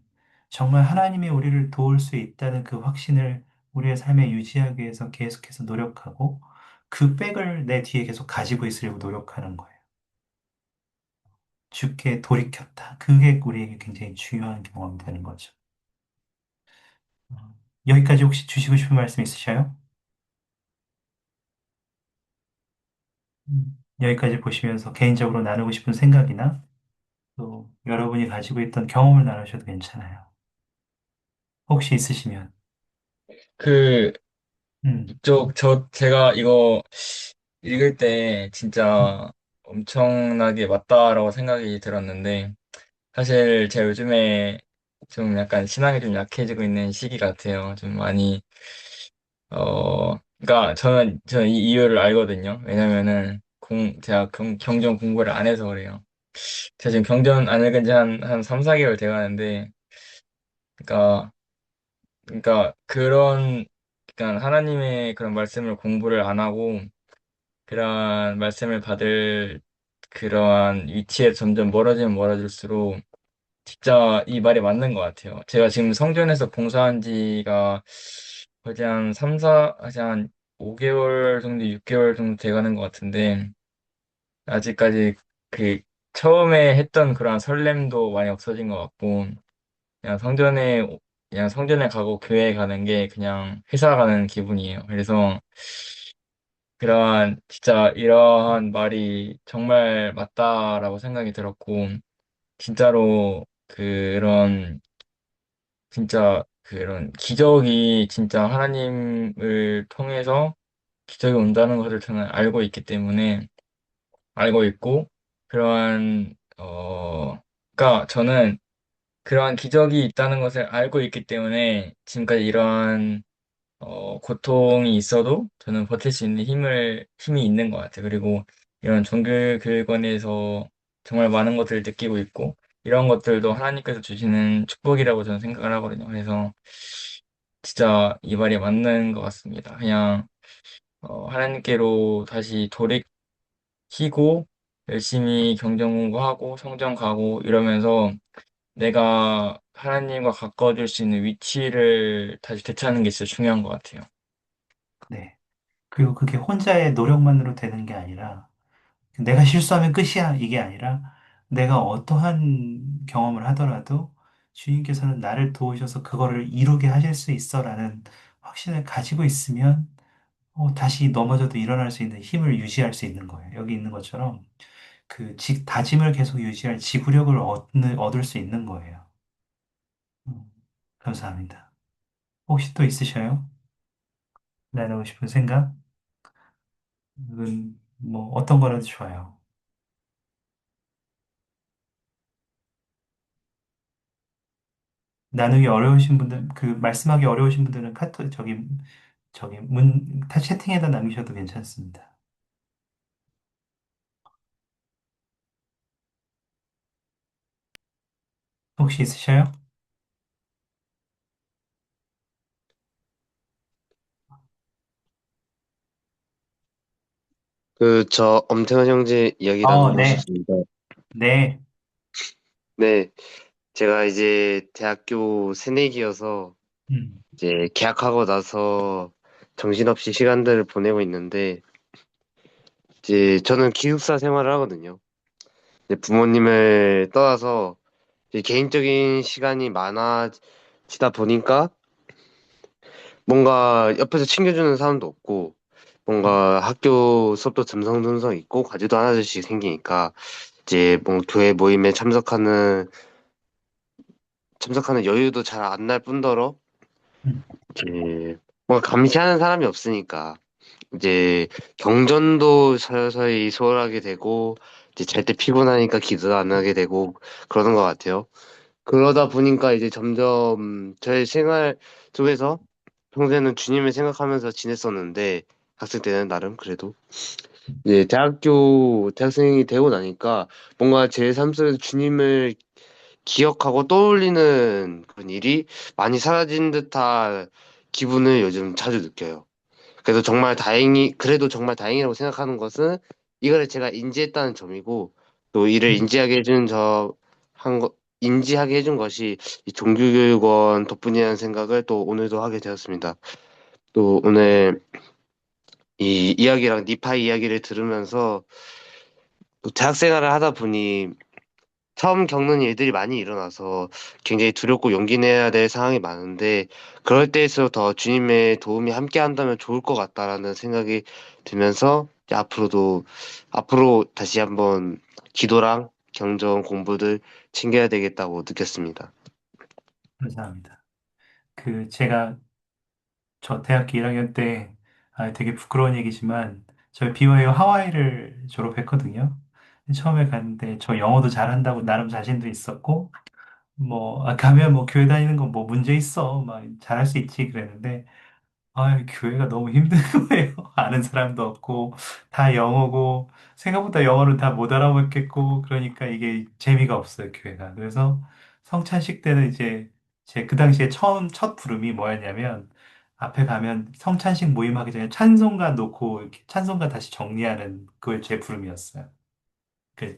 정말 하나님이 우리를 도울 수 있다는 그 확신을 우리의 삶에 유지하기 위해서 계속해서 노력하고 그 백을 내 뒤에 계속 가지고 있으려고 노력하는 거예요. 주께 돌이켰다. 그게 우리에게 굉장히 중요한 경험이 되는 거죠. 어, 여기까지 혹시 주시고 싶은 말씀 있으셔요? 여기까지 보시면서 개인적으로 나누고 싶은 생각이나 또 여러분이 가지고 있던 경험을 나누셔도 괜찮아요. 혹시 있으시면. 그, 음, 제가 이거 읽을 때 진짜 엄청나게 맞다라고 생각이 들었는데, 사실 제가 요즘에 좀 약간 신앙이 좀 약해지고 있는 시기 같아요. 좀 많이, 그러니까 저는 이 이유를 알거든요. 왜냐면은, 제가 경전 공부를 안 해서 그래요. 제가 지금 경전 안 읽은 지 한 3, 4개월 돼 가는데, 그러니까, 그러니까 하나님의 그런 말씀을 공부를 안 하고, 그러한 말씀을 받을 그러한 위치에 점점 멀어지면 멀어질수록, 진짜 이 말이 맞는 것 같아요. 제가 지금 성전에서 봉사한 지가 거의 한 5개월 정도, 6개월 정도 돼가는 것 같은데, 아직까지 그 처음에 했던 그런 설렘도 많이 없어진 것 같고, 그냥 그냥 성전에 가고 교회에 가는 게 그냥 회사 가는 기분이에요. 그래서 진짜 이러한 말이 정말 맞다라고 생각이 들었고, 진짜로 진짜 그런 기적이 진짜 하나님을 통해서 기적이 온다는 것을 저는 알고 있고, 그러한, 그러니까 저는 그러한 기적이 있다는 것을 알고 있기 때문에 지금까지 이러한, 고통이 있어도 저는 버틸 수 있는 힘이 있는 것 같아요. 그리고 이런 종교교육원에서 정말 많은 것들을 느끼고 있고, 이런 것들도 하나님께서 주시는 축복이라고 저는 생각을 하거든요. 그래서 진짜 이 말이 맞는 것 같습니다. 그냥, 하나님께로 다시 돌이키고, 열심히 경전 공부하고, 성전 가고, 이러면서 내가 하나님과 가까워질 수 있는 위치를 다시 되찾는 게 진짜 중요한 것 같아요. 네. 그리고 그게 혼자의 노력만으로 되는 게 아니라 내가 실수하면 끝이야 이게 아니라 내가 어떠한 경험을 하더라도 주님께서는 나를 도우셔서 그거를 이루게 하실 수 있어라는 확신을 가지고 있으면 다시 넘어져도 일어날 수 있는 힘을 유지할 수 있는 거예요. 여기 있는 것처럼 다짐을 계속 유지할 지구력을 얻을 수 있는 거예요. 감사합니다. 혹시 또 있으셔요? 나누고 싶은 생각? 뭐 어떤 거라도 좋아요. 나누기 어려우신 분들, 그 말씀하기 어려우신 분들은 카톡 저기 다 채팅에다 남기셔도 괜찮습니다. 혹시 있으셔요? 저 엄태환 형제 이야기 나누고 네, 싶습니다. 네, 네, 제가 이제 대학교 새내기여서 음, 이제 개학하고 나서 정신없이 시간들을 보내고 있는데, 이제 저는 기숙사 생활을 하거든요. 이제 부모님을 떠나서 이제 개인적인 시간이 많아지다 보니까 뭔가 옆에서 챙겨주는 사람도 없고, 뭔가 학교 수업도 듬성듬성 있고 과제도 하나씩 생기니까 이제 뭐 교회 모임에 참석하는 여유도 잘 안 날 뿐더러 음, 이제 뭔가 감시하는 사람이 없으니까 이제 경전도 서서히 소홀하게 되고 이제 잘 때 피곤하니까 기도 안 하게 되고 그러는 것 같아요. 그러다 보니까 이제 점점 저의 생활 속에서 평소에는 주님을 생각하면서 지냈었는데 학생 때는 나름 그래도 이제 대학생이 되고 나니까 뭔가 제 삶 속에서 주님을 기억하고 떠올리는 그런 일이 많이 사라진 듯한 기분을 요즘 자주 느껴요. 그래도 정말 다행이라고 생각하는 것은 이거를 제가 인지했다는 점이고, 또 이를 음, 인지하게 해준 것이 이 종교교육원 덕분이라는 생각을 또 오늘도 하게 되었습니다. 또 오늘 이 이야기랑 니파이 이야기를 들으면서 또 대학 생활을 하다 보니 처음 겪는 일들이 많이 일어나서 굉장히 두렵고 용기 내야 될 상황이 많은데 그럴 때일수록 더 주님의 도움이 함께 한다면 좋을 것 같다라는 생각이 들면서 이제 앞으로 다시 한번 기도랑 경전 공부들 챙겨야 되겠다고 느꼈습니다. 감사합니다. 제가 저 대학교 1학년 때, 되게 부끄러운 얘기지만, 저 BYU 하와이를 졸업했거든요. 처음에 갔는데, 저 영어도 잘한다고 나름 자신도 있었고, 가면 뭐 교회 다니는 건 뭐 문제 있어. 막 잘할 수 있지. 그랬는데, 교회가 너무 힘든 거예요. 아는 사람도 없고, 다 영어고, 생각보다 영어를 다 못 알아먹겠고, 그러니까 이게 재미가 없어요, 교회가. 그래서 성찬식 때는 이제 그 당시에 첫 부름이 뭐였냐면, 앞에 가면 성찬식 모임하기 전에 찬송가 놓고, 이렇게 찬송가 다시 정리하는 그게 제 부름이었어요.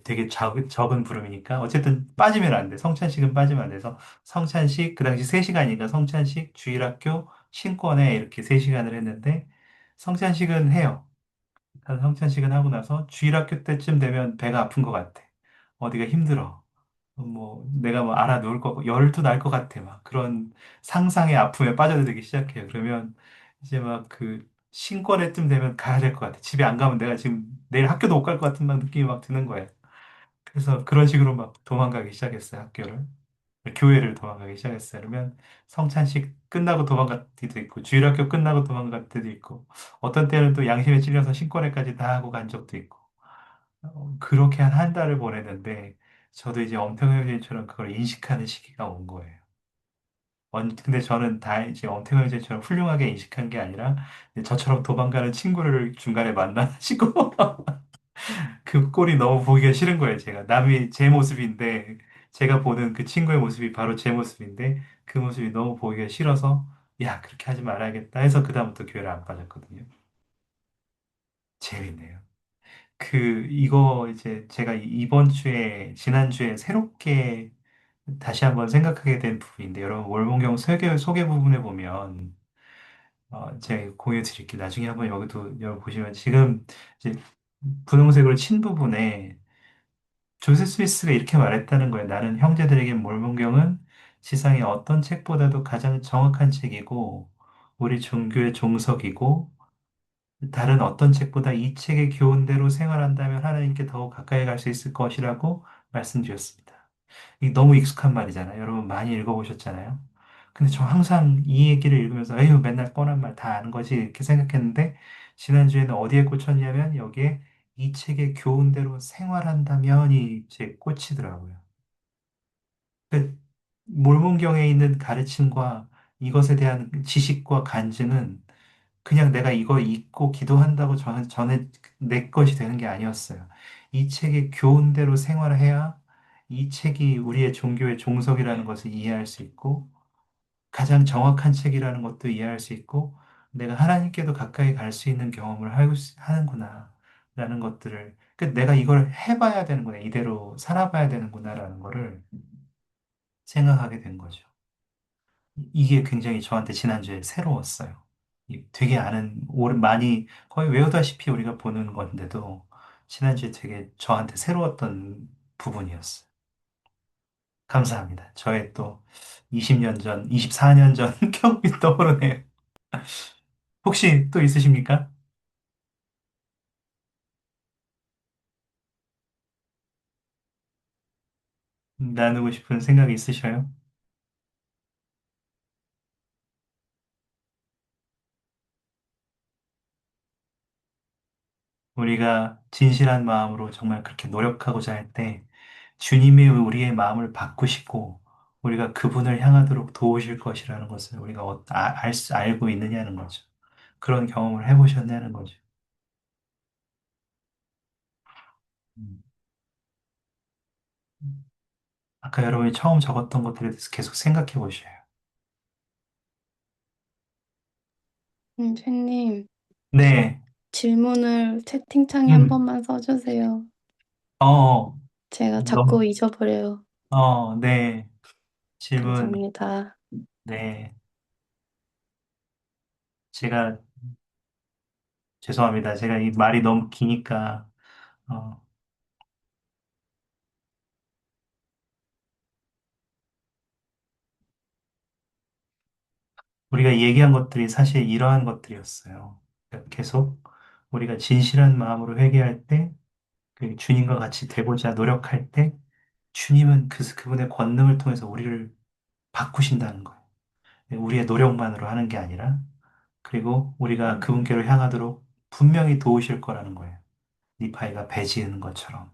되게 적은 부름이니까 어쨌든 빠지면 안 돼. 성찬식은 빠지면 안 돼서 성찬식 그 당시 3시간이니까 성찬식 주일학교 신권에 이렇게 3시간을 했는데 성찬식은 해요. 성찬식은 하고 나서 주일학교 때쯤 되면 배가 아픈 것 같아. 어디가 힘들어. 내가 뭐 알아 놓을 거 열도 날 것 같아. 막 그런 상상의 아픔에 빠져들기 시작해요. 그러면 이제 막 신권에쯤 되면 가야 될 것 같아. 집에 안 가면 내가 지금 내일 학교도 못 갈 것 같은 막 느낌이 막 드는 거예요. 그래서 그런 식으로 막 도망가기 시작했어요, 학교를. 교회를 도망가기 시작했어요. 그러면 성찬식 끝나고 도망갈 때도 있고, 주일학교 끝나고 도망갈 때도 있고, 어떤 때는 또 양심에 찔려서 신권회까지 다 하고 간 적도 있고, 그렇게 한 달을 보냈는데, 저도 이제 엄태웅 선생님처럼 그걸 인식하는 시기가 온 거예요. 근데 저는 다 이제 엄태웅 선생님처럼 훌륭하게 인식한 게 아니라, 저처럼 도망가는 친구를 중간에 만나시고, 그 꼴이 너무 보기가 싫은 거예요, 제가. 남이 제 모습인데, 제가 보는 그 친구의 모습이 바로 제 모습인데, 그 모습이 너무 보기가 싫어서, 야, 그렇게 하지 말아야겠다 해서 그다음부터 교회를 안 빠졌거든요. 재밌네요. 이거 이제 제가 지난주에 새롭게 다시 한번 생각하게 된 부분인데, 여러분, 월봉경 소개 부분에 보면, 제가 공유 드릴게요. 나중에 한번 여기도 여러분 보시면, 지금 이제 분홍색으로 친 부분에 조셉 스미스가 이렇게 말했다는 거예요. 나는 형제들에게 몰몬경은 세상의 어떤 책보다도 가장 정확한 책이고, 우리 종교의 종석이고, 다른 어떤 책보다 이 책의 교훈대로 생활한다면 하나님께 더욱 가까이 갈 수 있을 것이라고 말씀드렸습니다. 이게 너무 익숙한 말이잖아요. 여러분 많이 읽어보셨잖아요. 근데 저 항상 이 얘기를 읽으면서 에휴 맨날 뻔한 말 다 아는 거지 이렇게 생각했는데 지난주에는 어디에 꽂혔냐면 여기에 이 책의 교훈대로 생활한다면이 제 꽂히더라고요. 그 몰몬경에 있는 가르침과 이것에 대한 지식과 간증은 그냥 내가 이거 읽고 기도한다고 전에 내 것이 되는 게 아니었어요. 이 책의 교훈대로 생활해야 이 책이 우리의 종교의 종속이라는 것을 이해할 수 있고 가장 정확한 책이라는 것도 이해할 수 있고 내가 하나님께도 가까이 갈 수 있는 경험을 하는구나 라는 것들을 내가 이걸 해봐야 되는구나 이대로 살아봐야 되는구나라는 거를 생각하게 된 거죠. 이게 굉장히 저한테 지난주에 새로웠어요. 되게 많이 거의 외우다시피 우리가 보는 건데도 지난주에 되게 저한테 새로웠던 부분이었어요. 감사합니다. 저의 또 20년 전, 24년 전 경험이 떠오르네요. 혹시 또 있으십니까? 나누고 싶은 생각이 있으셔요? 우리가 진실한 마음으로 정말 그렇게 노력하고자 할 때, 주님이 우리의 마음을 바꾸시고, 우리가 그분을 향하도록 도우실 것이라는 것을 우리가 알고 있느냐는 거죠. 그런 경험을 해보셨냐는 거죠. 음. 아까 여러분이 처음 적었던 것들에 대해서 계속 생각해 보셔요. 님, 네, 질문을 채팅창에 한 음, 번만 써주세요. 어, 제가 너무, 자꾸 잊어버려요. 네, 질문, 감사합니다. 네, 제가, 죄송합니다. 제가 이 말이 너무 기니까, 어, 우리가 얘기한 것들이 사실 이러한 것들이었어요. 그러니까 계속 우리가 진실한 마음으로 회개할 때, 그 주님과 같이 되고자 노력할 때, 주님은 그분의 권능을 통해서 우리를 바꾸신다는 거예요. 우리의 노력만으로 하는 게 아니라, 그리고 우리가 그분께로 향하도록 분명히 도우실 거라는 거예요. 니파이가 배 지은 것처럼.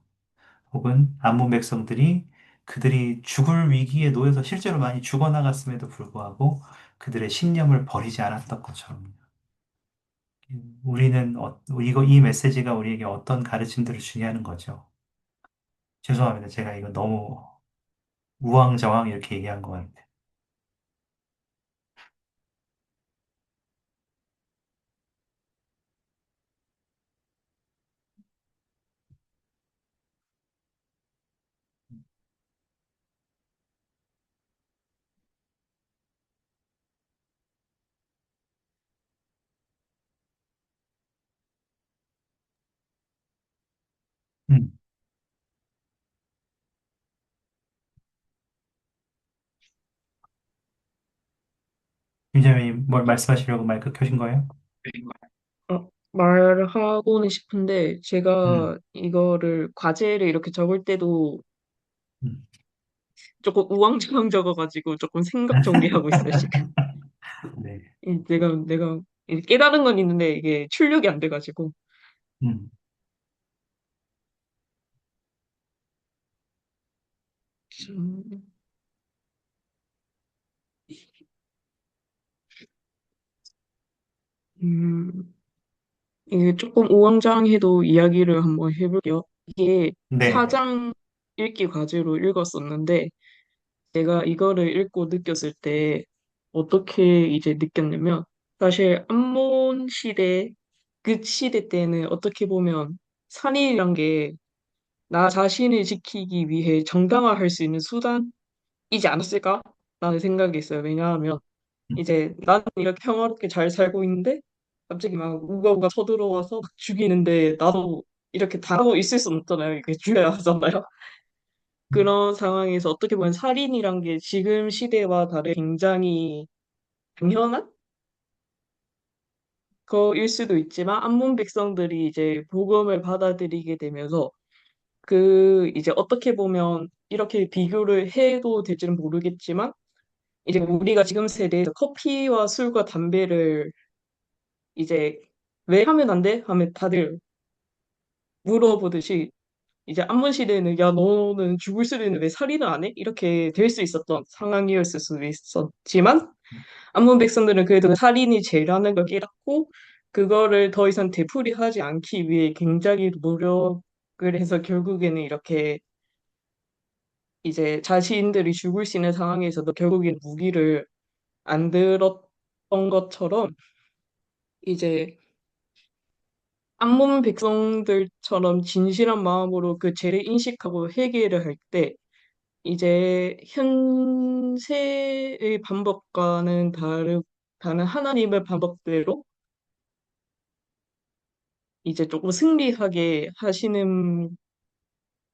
혹은 암몬 백성들이 그들이 죽을 위기에 놓여서 실제로 많이 죽어나갔음에도 불구하고 그들의 신념을 버리지 않았던 것처럼. 이 메시지가 우리에게 어떤 가르침들을 주냐는 거죠. 죄송합니다. 제가 이거 너무 우왕좌왕 이렇게 얘기한 것 같아요. 음. 김재민님 뭘 말씀하시려고 마이크 켜신 거예요? 말하고는 싶은데, 음. 제가 이거를 과제를 이렇게 적을 때도 음. 조금 우왕좌왕 적어가지고 조금 생각 정리하고 있어요, 지금. 네. 내가 이제 깨달은 건 있는데 이게 출력이 안 돼가지고. 음. 음, 음, 이게 조금 우왕좌왕해도 이야기를 한번 해볼게요. 이게 네. 4장 읽기 과제로 읽었었는데, 내가 이거를 읽고 느꼈을 때 어떻게 이제 느꼈냐면, 사실 암몬 시대, 그 시대 때는 어떻게 보면 산이란 게 나 자신을 지키기 위해 정당화할 수 있는 수단이지 않았을까? 라는 생각이 있어요. 왜냐하면 이제 나는 이렇게 평화롭게 잘 살고 있는데 갑자기 막 우가우가 쳐들어와서 막 죽이는데 나도 이렇게 당하고 있을 수는 없잖아요. 이게 죽여야 하잖아요. 그런 상황에서 어떻게 보면 살인이란 게 지금 시대와 다르게 굉장히 당연한 거일 수도 있지만 암몬 백성들이 이제 복음을 받아들이게 되면서 그 이제 어떻게 보면 이렇게 비교를 해도 될지는 모르겠지만 이제 우리가 지금 세대에서 커피와 술과 담배를 이제 왜 하면 안 돼? 하면 다들 물어보듯이 이제 안문 시대에는 야 너는 죽을 수도 있는데 왜 살인을 안 해? 이렇게 될 수 있었던 상황이었을 수도 있었지만 안문 백성들은 그래도 살인이 죄라는 걸 깨닫고 그거를 더 이상 되풀이하지 않기 위해 굉장히 노력을 해서 결국에는 이렇게 이제 자신들이 죽을 수 있는 상황에서도 결국엔 무기를 안 들었던 것처럼 이제 안문 백성들처럼 진실한 마음으로 그 죄를 인식하고 회개를 할 때 이제 현세의 방법과는 다른 하나님의 방법대로 이제 조금 승리하게 하시는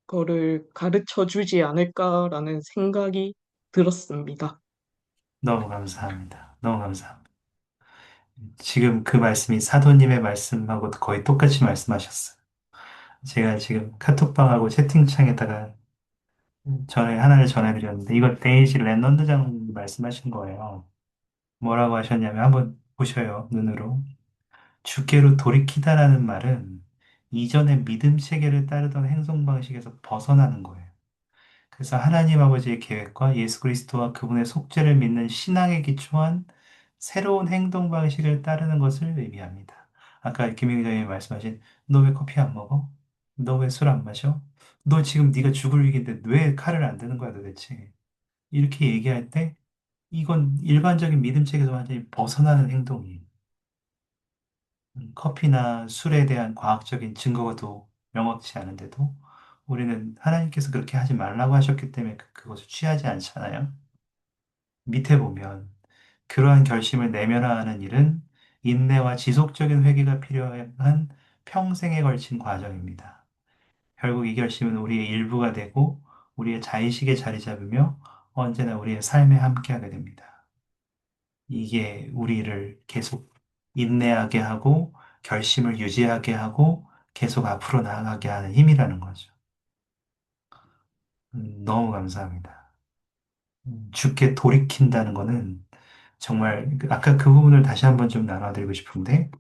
거를 가르쳐 주지 않을까라는 생각이 들었습니다. 너무 감사합니다. 너무 감사합니다. 지금 그 말씀이 사도님의 말씀하고 거의 똑같이 말씀하셨어요. 제가 지금 카톡방하고 채팅창에다가 전에 하나를 전해드렸는데, 이거 데이지 랜넌드 장로님 말씀하신 거예요. 뭐라고 하셨냐면, 한번 보셔요, 눈으로. 주께로 돌이키다라는 말은 이전의 믿음 체계를 따르던 행동 방식에서 벗어나는 거예요. 그래서 하나님 아버지의 계획과 예수 그리스도와 그분의 속죄를 믿는 신앙에 기초한 새로운 행동 방식을 따르는 것을 의미합니다. 아까 김영장님이 말씀하신 너 왜 커피 안 먹어? 너 왜 술 안 마셔? 너 지금 네가 죽을 위기인데 왜 칼을 안 드는 거야 도대체? 이렇게 얘기할 때 이건 일반적인 믿음 체계에서 완전히 벗어나는 행동이에요. 커피나 술에 대한 과학적인 증거가 또 명확치 않은데도 우리는 하나님께서 그렇게 하지 말라고 하셨기 때문에 그것을 취하지 않잖아요. 밑에 보면 그러한 결심을 내면화하는 일은 인내와 지속적인 회개가 필요한 평생에 걸친 과정입니다. 결국 이 결심은 우리의 일부가 되고 우리의 자의식에 자리 잡으며 언제나 우리의 삶에 함께하게 됩니다. 이게 우리를 계속 인내하게 하고 결심을 유지하게 하고 계속 앞으로 나아가게 하는 힘이라는 거죠. 너무 감사합니다. 주께 돌이킨다는 거는 정말 아까 그 부분을 다시 한번 좀 나눠드리고 싶은데,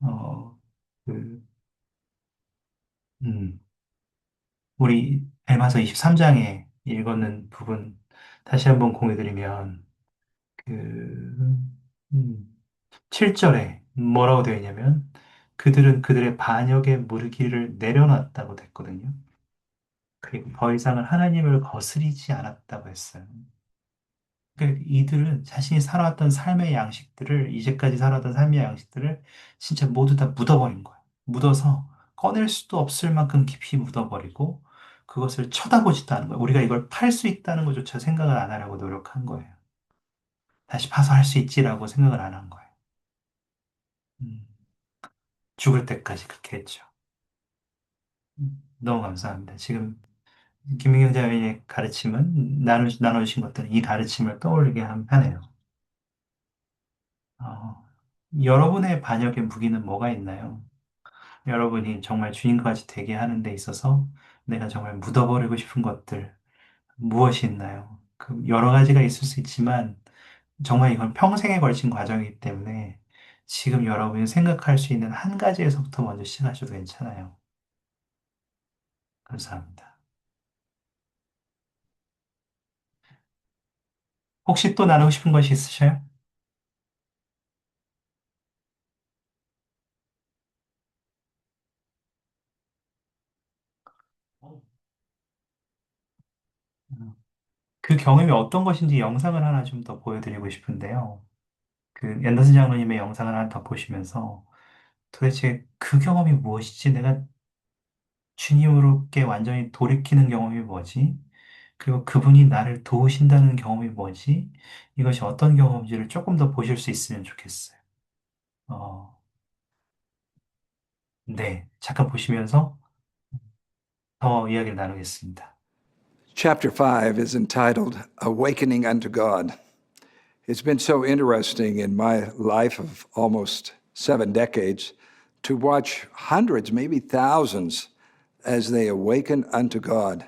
어, 그, 음, 우리 헬마서 23장에 읽었는 부분 다시 한번 공유드리면, 그, 음, 7절에 뭐라고 되어 있냐면, 그들은 그들의 반역의 무르기를 내려놨다고 됐거든요. 그리고 더 이상은 하나님을 거스리지 않았다고 했어요. 그러니까 이들은 자신이 살아왔던 삶의 양식들을, 이제까지 살아왔던 삶의 양식들을 진짜 모두 다 묻어버린 거예요. 묻어서 꺼낼 수도 없을 만큼 깊이 묻어버리고 그것을 쳐다보지도 않은 거예요. 우리가 이걸 팔 수 있다는 것조차 생각을 안 하려고 노력한 거예요. 다시 파서 할 수 있지라고 생각을 안 한 거예요. 음, 죽을 때까지 그렇게 했죠. 너무 감사합니다. 지금 김민경 자매의 가르침은 나눠주신 것들은 이 가르침을 떠올리게 하네요. 어, 여러분의 반역의 무기는 뭐가 있나요? 여러분이 정말 주인까지 되게 하는 데 있어서 내가 정말 묻어버리고 싶은 것들 무엇이 있나요? 그 여러 가지가 있을 수 있지만 정말 이건 평생에 걸친 과정이기 때문에 지금 여러분이 생각할 수 있는 한 가지에서부터 먼저 시작하셔도 괜찮아요. 감사합니다. 혹시 또 나누고 싶은 것이 있으셔요? 음, 그 경험이 어떤 것인지 영상을 하나 좀 더 보여드리고 싶은데요. 그 앤더슨 장로님의 영상을 하나 더 보시면서 도대체 그 경험이 무엇이지? 내가 주님으로께 완전히 돌이키는 경험이 뭐지? 그리고 그분이 나를 도우신다는 경험이 뭐지? 이것이 어떤 경험인지를 조금 더 보실 수 있으면 좋겠어요. 어, 네. 잠깐 보시면서 더 이야기를 나누겠습니다. Chapter 5 is entitled Awakening unto God. It's been so interesting in my life of almost 7 decades to watch hundreds, maybe thousands, as they awaken unto God.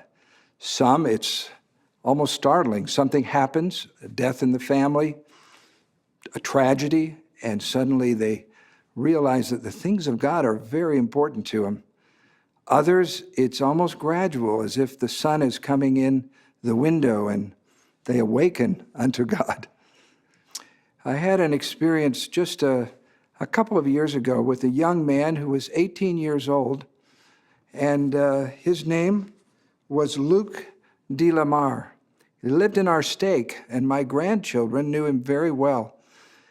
Some it's almost startling. Something happens, a death in the family, a tragedy, and suddenly they realize that the things of God are very important to them. Others, it's almost gradual, as if the sun is coming in the window and they awaken unto God. I had an experience just a couple of years ago with a young man who was 18 years old, and his name was Luc de Lamar. He lived in our stake, and my grandchildren knew him very well.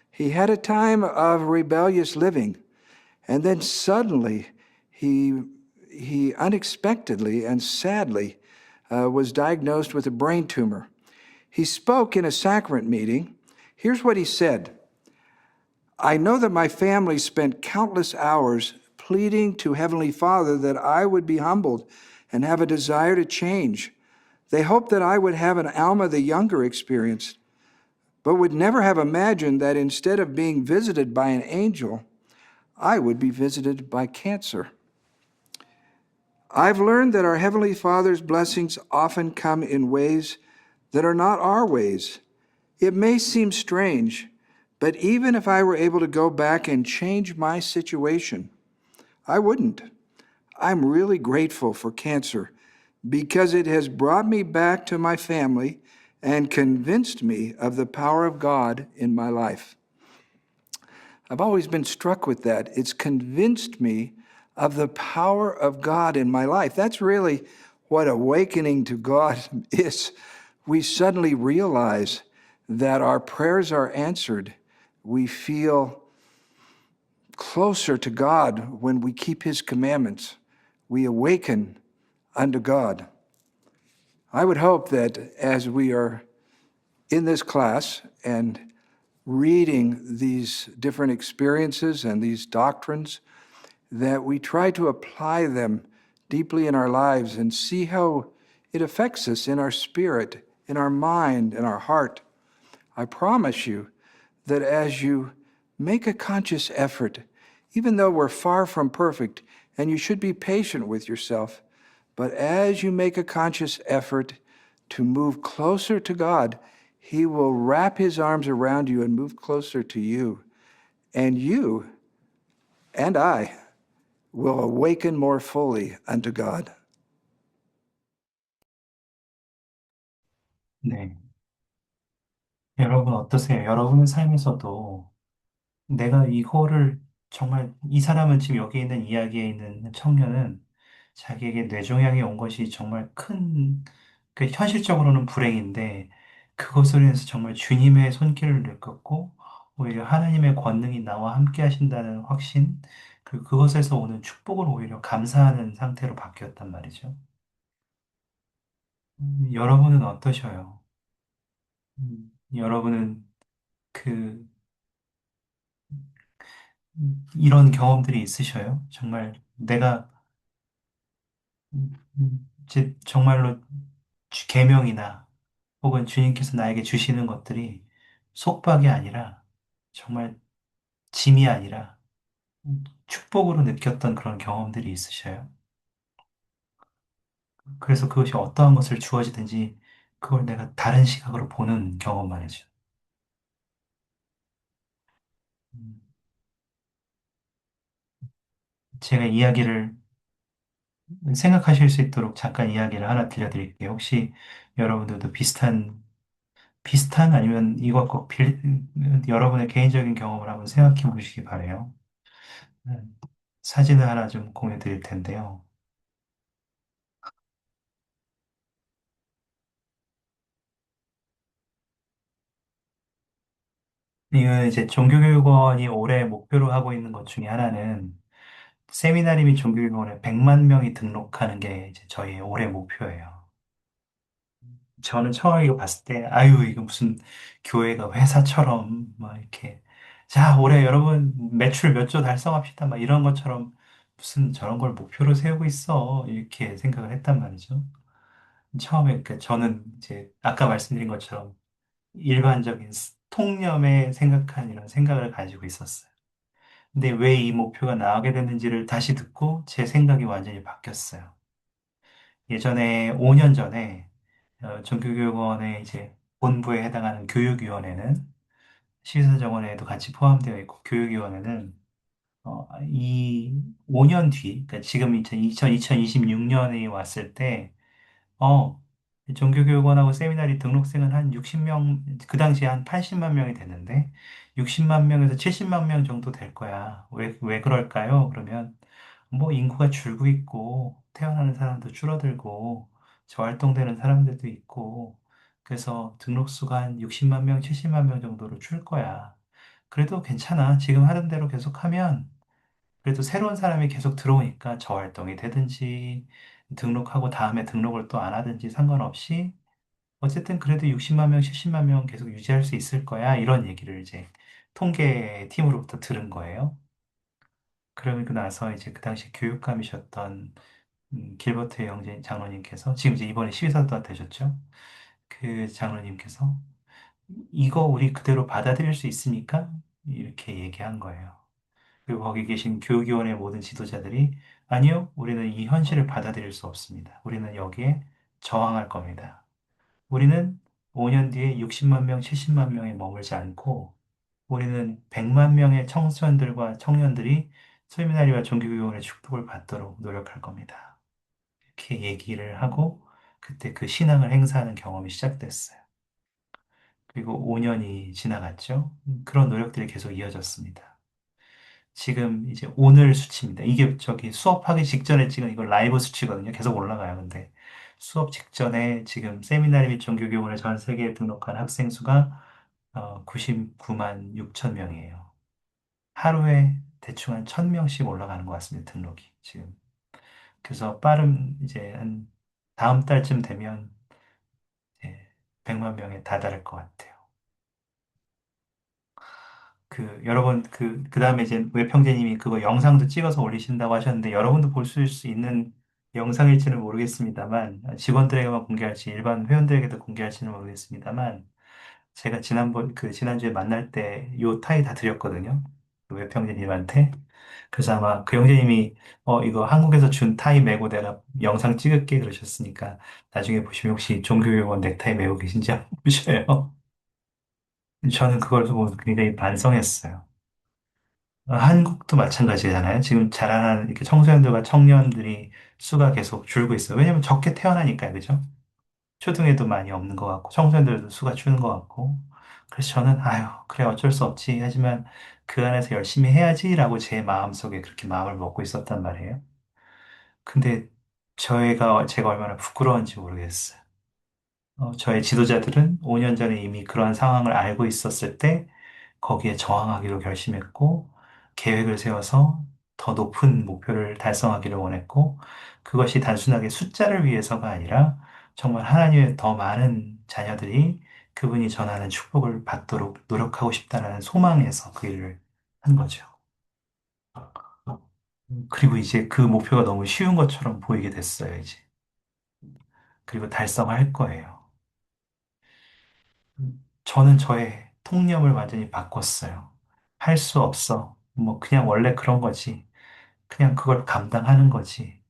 He had a time of rebellious living, and then suddenly he unexpectedly and sadly was diagnosed with a brain tumor. He spoke in a sacrament meeting. Here's what he said: I know that my family spent countless hours pleading to Heavenly Father that I would be humbled and have a desire to change. They hoped that I would have an Alma the Younger experience, but would never have imagined that instead of being visited by an angel, I would be visited by cancer. I've learned that our Heavenly Father's blessings often come in ways that are not our ways. It may seem strange, but even if I were able to go back and change my situation, I wouldn't. I'm really grateful for cancer because it has brought me back to my family and convinced me of the power of God in my life. I've always been struck with that. It's convinced me of the power of God in my life. That's really what awakening to God is. We suddenly realize that our prayers are answered. We feel closer to God when we keep His commandments. We awaken unto God. I would hope that as we are in this class and reading these different experiences and these doctrines, that we try to apply them deeply in our lives and see how it affects us in our spirit, in our mind, in our heart. I promise you that as you make a conscious effort, even though we're far from perfect, and you should be patient with yourself, but as you make a conscious effort to move closer to God, He will wrap His arms around you and move closer to you. And you and I will awaken more fully unto God. 네. 여러분 어떠세요? 여러분의 삶에서도 내가 이거를 정말 이 사람은 지금 여기 있는 이야기에 있는 청년은 자기에게 뇌종양이 온 것이 정말 큰, 그 현실적으로는 불행인데 그것으로 인해서 정말 주님의 손길을 느꼈고 오히려 하나님의 권능이 나와 함께 하신다는 확신, 그리고 그것에서 오는 축복을 오히려 감사하는 상태로 바뀌었단 말이죠. 여러분은 어떠셔요? 여러분은 그 이런 경험들이 있으셔요? 정말 내가 이제 정말로 계명이나 혹은 주님께서 나에게 주시는 것들이 속박이 아니라 정말 짐이 아니라 축복으로 느꼈던 그런 경험들이 있으셔요. 그래서 그것이 어떠한 것을 주어지든지 그걸 내가 다른 시각으로 보는 경험 말이죠. 음, 제가 이야기를 생각하실 수 있도록 잠깐 이야기를 하나 들려드릴게요. 혹시 여러분들도 비슷한 아니면 이것과 여러분의 개인적인 경험을 한번 생각해 보시기 바래요. 음, 사진을 하나 좀 공유 드릴 텐데요. 이건 이제 종교교육원이 올해 목표로 하고 있는 것 중에 하나는 세미나리 및 종교교육원에 100만 명이 등록하는 게 이제 저희 올해 목표예요. 저는 처음에 이거 봤을 때, 아유, 이거 무슨 교회가 회사처럼, 막 이렇게, 자, 올해 여러분 매출 몇 조 달성합시다, 막 이런 것처럼 무슨 저런 걸 목표로 세우고 있어. 이렇게 생각을 했단 말이죠. 처음에, 그 저는 이제 아까 말씀드린 것처럼 일반적인 통념에 생각한 이런 생각을 가지고 있었어요. 근데 왜 이 목표가 나오게 됐는지를 다시 듣고 제 생각이 완전히 바뀌었어요. 예전에 5년 전에 종교교육원의 이제 본부에 해당하는 교육위원회는 시사정원에도 같이 포함되어 있고 교육위원회는 이 5년 뒤, 그러니까 지금 2026년이 왔을 때 어, 종교교육원하고 세미나리 등록생은 한 60명, 그 당시에 한 80만 명이 됐는데, 60만 명에서 70만 명 정도 될 거야. 왜 그럴까요? 그러면, 뭐, 인구가 줄고 있고, 태어나는 사람도 줄어들고, 저활동되는 사람들도 있고, 그래서 등록수가 한 60만 명, 70만 명 정도로 줄 거야. 그래도 괜찮아. 지금 하던 대로 계속하면, 그래도 새로운 사람이 계속 들어오니까 저활동이 되든지 등록하고 다음에 등록을 또 안 하든지 상관없이 어쨌든 그래도 60만 명, 70만 명 계속 유지할 수 있을 거야. 이런 얘기를 이제 통계팀으로부터 들은 거예요. 그러고 나서 이제 그 당시 교육감이셨던 길버트 영재 장로님께서 지금 이제 이번에 시위사도 되셨죠. 그 장로님께서 이거 우리 그대로 받아들일 수 있습니까? 이렇게 얘기한 거예요. 그리고 거기 계신 교육위원회 모든 지도자들이 아니요, 우리는 이 현실을 받아들일 수 없습니다. 우리는 여기에 저항할 겁니다. 우리는 5년 뒤에 60만 명, 70만 명에 머물지 않고 우리는 100만 명의 청소년들과 청년들이 세미나리와 종교교육원의 축복을 받도록 노력할 겁니다. 이렇게 얘기를 하고 그때 그 신앙을 행사하는 경험이 시작됐어요. 그리고 5년이 지나갔죠. 그런 노력들이 계속 이어졌습니다. 지금 이제 오늘 수치입니다. 이게 저기 수업하기 직전에 찍은 이거 라이브 수치거든요. 계속 올라가요. 근데 수업 직전에 지금 세미나리 및 종교교원을 전 세계에 등록한 학생 수가 99만 6천 명이에요. 하루에 대충 한 1,000명씩 올라가는 것 같습니다. 등록이 지금. 그래서 빠른 이제 한 다음 달쯤 되면 이제 100만 명에 다다를 것 같아요. 여러분, 그 다음에 이제 외평재님이 그거 영상도 찍어서 올리신다고 하셨는데, 여러분도 볼 수 있는 영상일지는 모르겠습니다만, 직원들에게만 공개할지, 일반 회원들에게도 공개할지는 모르겠습니다만, 제가 지난주에 만날 때 요 타이 다 드렸거든요. 그 외평재님한테. 그래서 아마 그 형제님이, 이거 한국에서 준 타이 메고 내가 영상 찍을게 그러셨으니까, 나중에 보시면 혹시 종교용원 넥타이 메고 계신지 한번 보셔요. 저는 그걸 보고 굉장히 반성했어요. 한국도 마찬가지잖아요. 지금 자라나는 이렇게 청소년들과 청년들이 수가 계속 줄고 있어요. 왜냐면 적게 태어나니까요. 그죠? 초등에도 많이 없는 것 같고, 청소년들도 수가 주는 것 같고. 그래서 저는, 아유, 그래, 어쩔 수 없지. 하지만 그 안에서 열심히 해야지라고 제 마음속에 그렇게 마음을 먹고 있었단 말이에요. 근데 제가 얼마나 부끄러운지 모르겠어요. 저의 지도자들은 5년 전에 이미 그러한 상황을 알고 있었을 때 거기에 저항하기로 결심했고 계획을 세워서 더 높은 목표를 달성하기를 원했고 그것이 단순하게 숫자를 위해서가 아니라 정말 하나님의 더 많은 자녀들이 그분이 전하는 축복을 받도록 노력하고 싶다는 소망에서 그 일을 한 거죠. 그리고 이제 그 목표가 너무 쉬운 것처럼 보이게 됐어요, 이제. 그리고 달성할 거예요. 저는 저의 통념을 완전히 바꿨어요. 할 수 없어. 뭐, 그냥 원래 그런 거지. 그냥 그걸 감당하는 거지.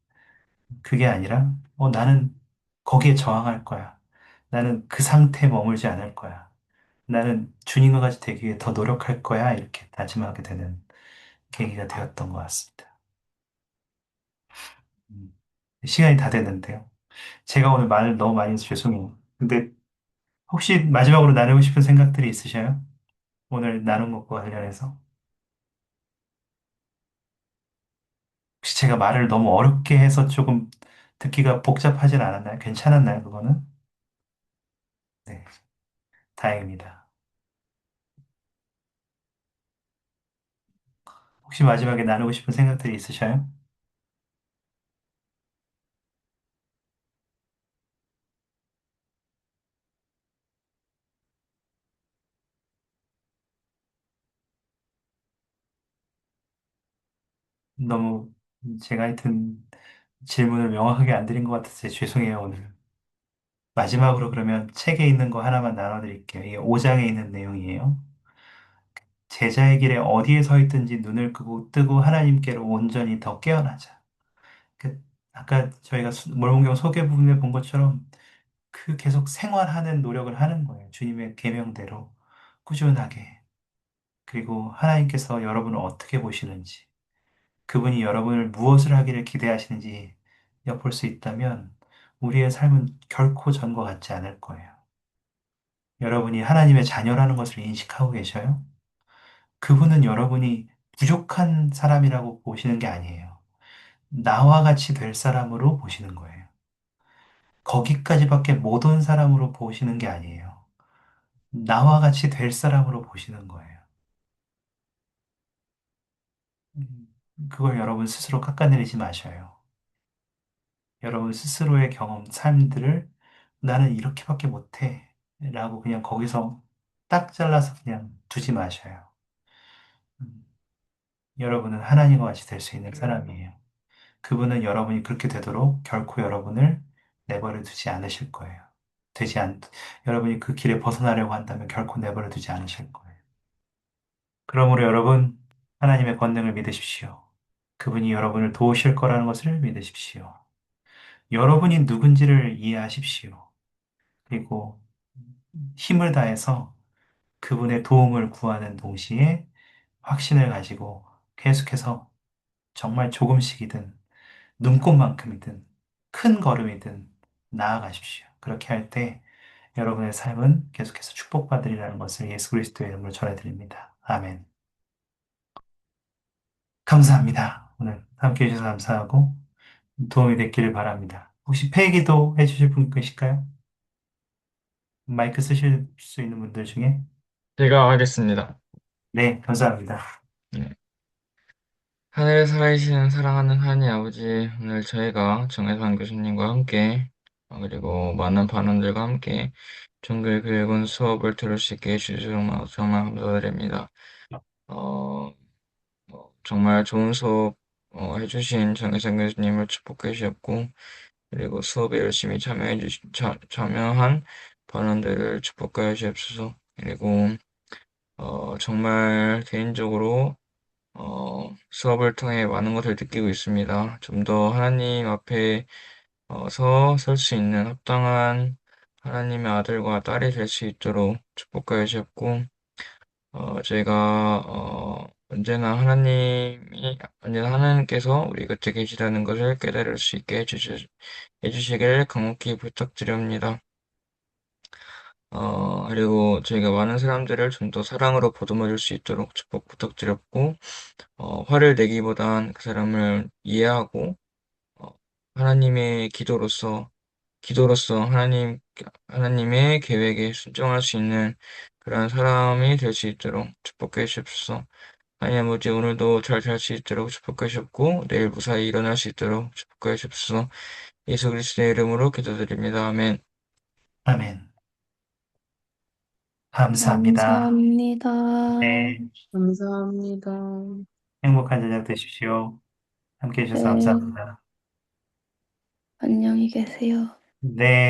그게 아니라, 나는 거기에 저항할 거야. 나는 그 상태에 머물지 않을 거야. 나는 주님과 같이 되기 위해 더 노력할 거야. 이렇게 다짐하게 되는 계기가 되었던 것 같습니다. 음, 시간이 다 됐는데요. 제가 오늘 말을 너무 많이 해서 죄송해요. 근데 혹시 마지막으로 나누고 싶은 생각들이 있으셔요? 오늘 나눈 것과 관련해서? 혹시 제가 말을 너무 어렵게 해서 조금 듣기가 복잡하진 않았나요? 괜찮았나요, 그거는? 네, 다행입니다. 혹시 마지막에 나누고 싶은 생각들이 있으셔요? 너무 제가 하여튼 질문을 명확하게 안 드린 것 같아서 죄송해요, 오늘. 마지막으로 그러면 책에 있는 거 하나만 나눠드릴게요. 이게 5장에 있는 내용이에요. 제자의 길에 어디에 서 있든지 눈을 뜨고 하나님께로 온전히 더 깨어나자. 그, 아까 저희가 몰몬경 소개 부분에 본 것처럼 그 계속 생활하는 노력을 하는 거예요. 주님의 계명대로 꾸준하게. 그리고 하나님께서 여러분을 어떻게 보시는지, 그분이 여러분을 무엇을 하기를 기대하시는지 엿볼 수 있다면 우리의 삶은 결코 전과 같지 않을 거예요. 여러분이 하나님의 자녀라는 것을 인식하고 계셔요? 그분은 여러분이 부족한 사람이라고 보시는 게 아니에요. 나와 같이 될 사람으로 보시는 거예요. 거기까지밖에 못 온 사람으로 보시는 게 아니에요. 나와 같이 될 사람으로 보시는 거예요. 그걸 여러분 스스로 깎아내리지 마셔요. 여러분 스스로의 경험, 삶들을 나는 이렇게밖에 못해. 라고 그냥 거기서 딱 잘라서 그냥 두지 마셔요. 음, 여러분은 하나님과 같이 될 수 있는 사람이에요. 그분은 여러분이 그렇게 되도록 결코 여러분을 내버려 두지 않으실 거예요. 되지 않, 여러분이 그 길에 벗어나려고 한다면 결코 내버려 두지 않으실 거예요. 그러므로 여러분, 하나님의 권능을 믿으십시오. 그분이 여러분을 도우실 거라는 것을 믿으십시오. 여러분이 누군지를 이해하십시오. 그리고 힘을 다해서 그분의 도움을 구하는 동시에 확신을 가지고 계속해서 정말 조금씩이든 눈꽃만큼이든 큰 걸음이든 나아가십시오. 그렇게 할 때 여러분의 삶은 계속해서 축복받으리라는 것을 예수 그리스도의 이름으로 전해드립니다. 아멘. 감사합니다. 오늘 함께 해주셔서 감사하고 도움이 됐기를 바랍니다. 혹시 폐기도 해주실 분 계실까요? 마이크 쓰실 수 있는 분들 중에? 제가 하겠습니다. 네, 감사합니다. 네. 하늘에 살아계시는 사랑하는 하나님 아버지, 오늘 저희가 정혜선 교수님과 함께, 그리고 많은 반원들과 함께 종교교육원 수업을 들을 수 있게 해주셔서 정말 감사드립니다. 어, 정말 좋은 수업 해주신 정혜선 교수님을 축복해 주셨고, 그리고 수업에 열심히 참여한 반원들을 축복하여 주옵소서. 그리고 정말 개인적으로 수업을 통해 많은 것을 느끼고 있습니다. 좀 더 하나님 앞에 서 설 수 있는 합당한 하나님의 아들과 딸이 될 수 있도록 축복하여 주셨고, 저희가 언제나 하나님께서 우리 곁에 계시다는 것을 깨달을 수 있게 해주시길 강력히 부탁드립니다. 그리고 저희가 많은 사람들을 좀 더 사랑으로 보듬어 줄 수 있도록 축복 부탁드렸고, 화를 내기보단 그 사람을 이해하고, 어, 하나님의 기도로서 하나님의 계획에 순종할 수 있는 그러한 사람이 될 수 있도록 축복해 주십시오. 하나님 아버지, 오늘도 잘 잘 수 있도록 축복해 주셨고, 내일 무사히 일어날 수 있도록 축복해 주십시오. 예수 그리스도의 이름으로 기도드립니다. 아멘. 아멘. 감사합니다. 감사합니다. 네, 감사합니다. 행복한 저녁 되십시오. 함께 해주셔서 네, 감사합니다. 안녕히 계세요. 네.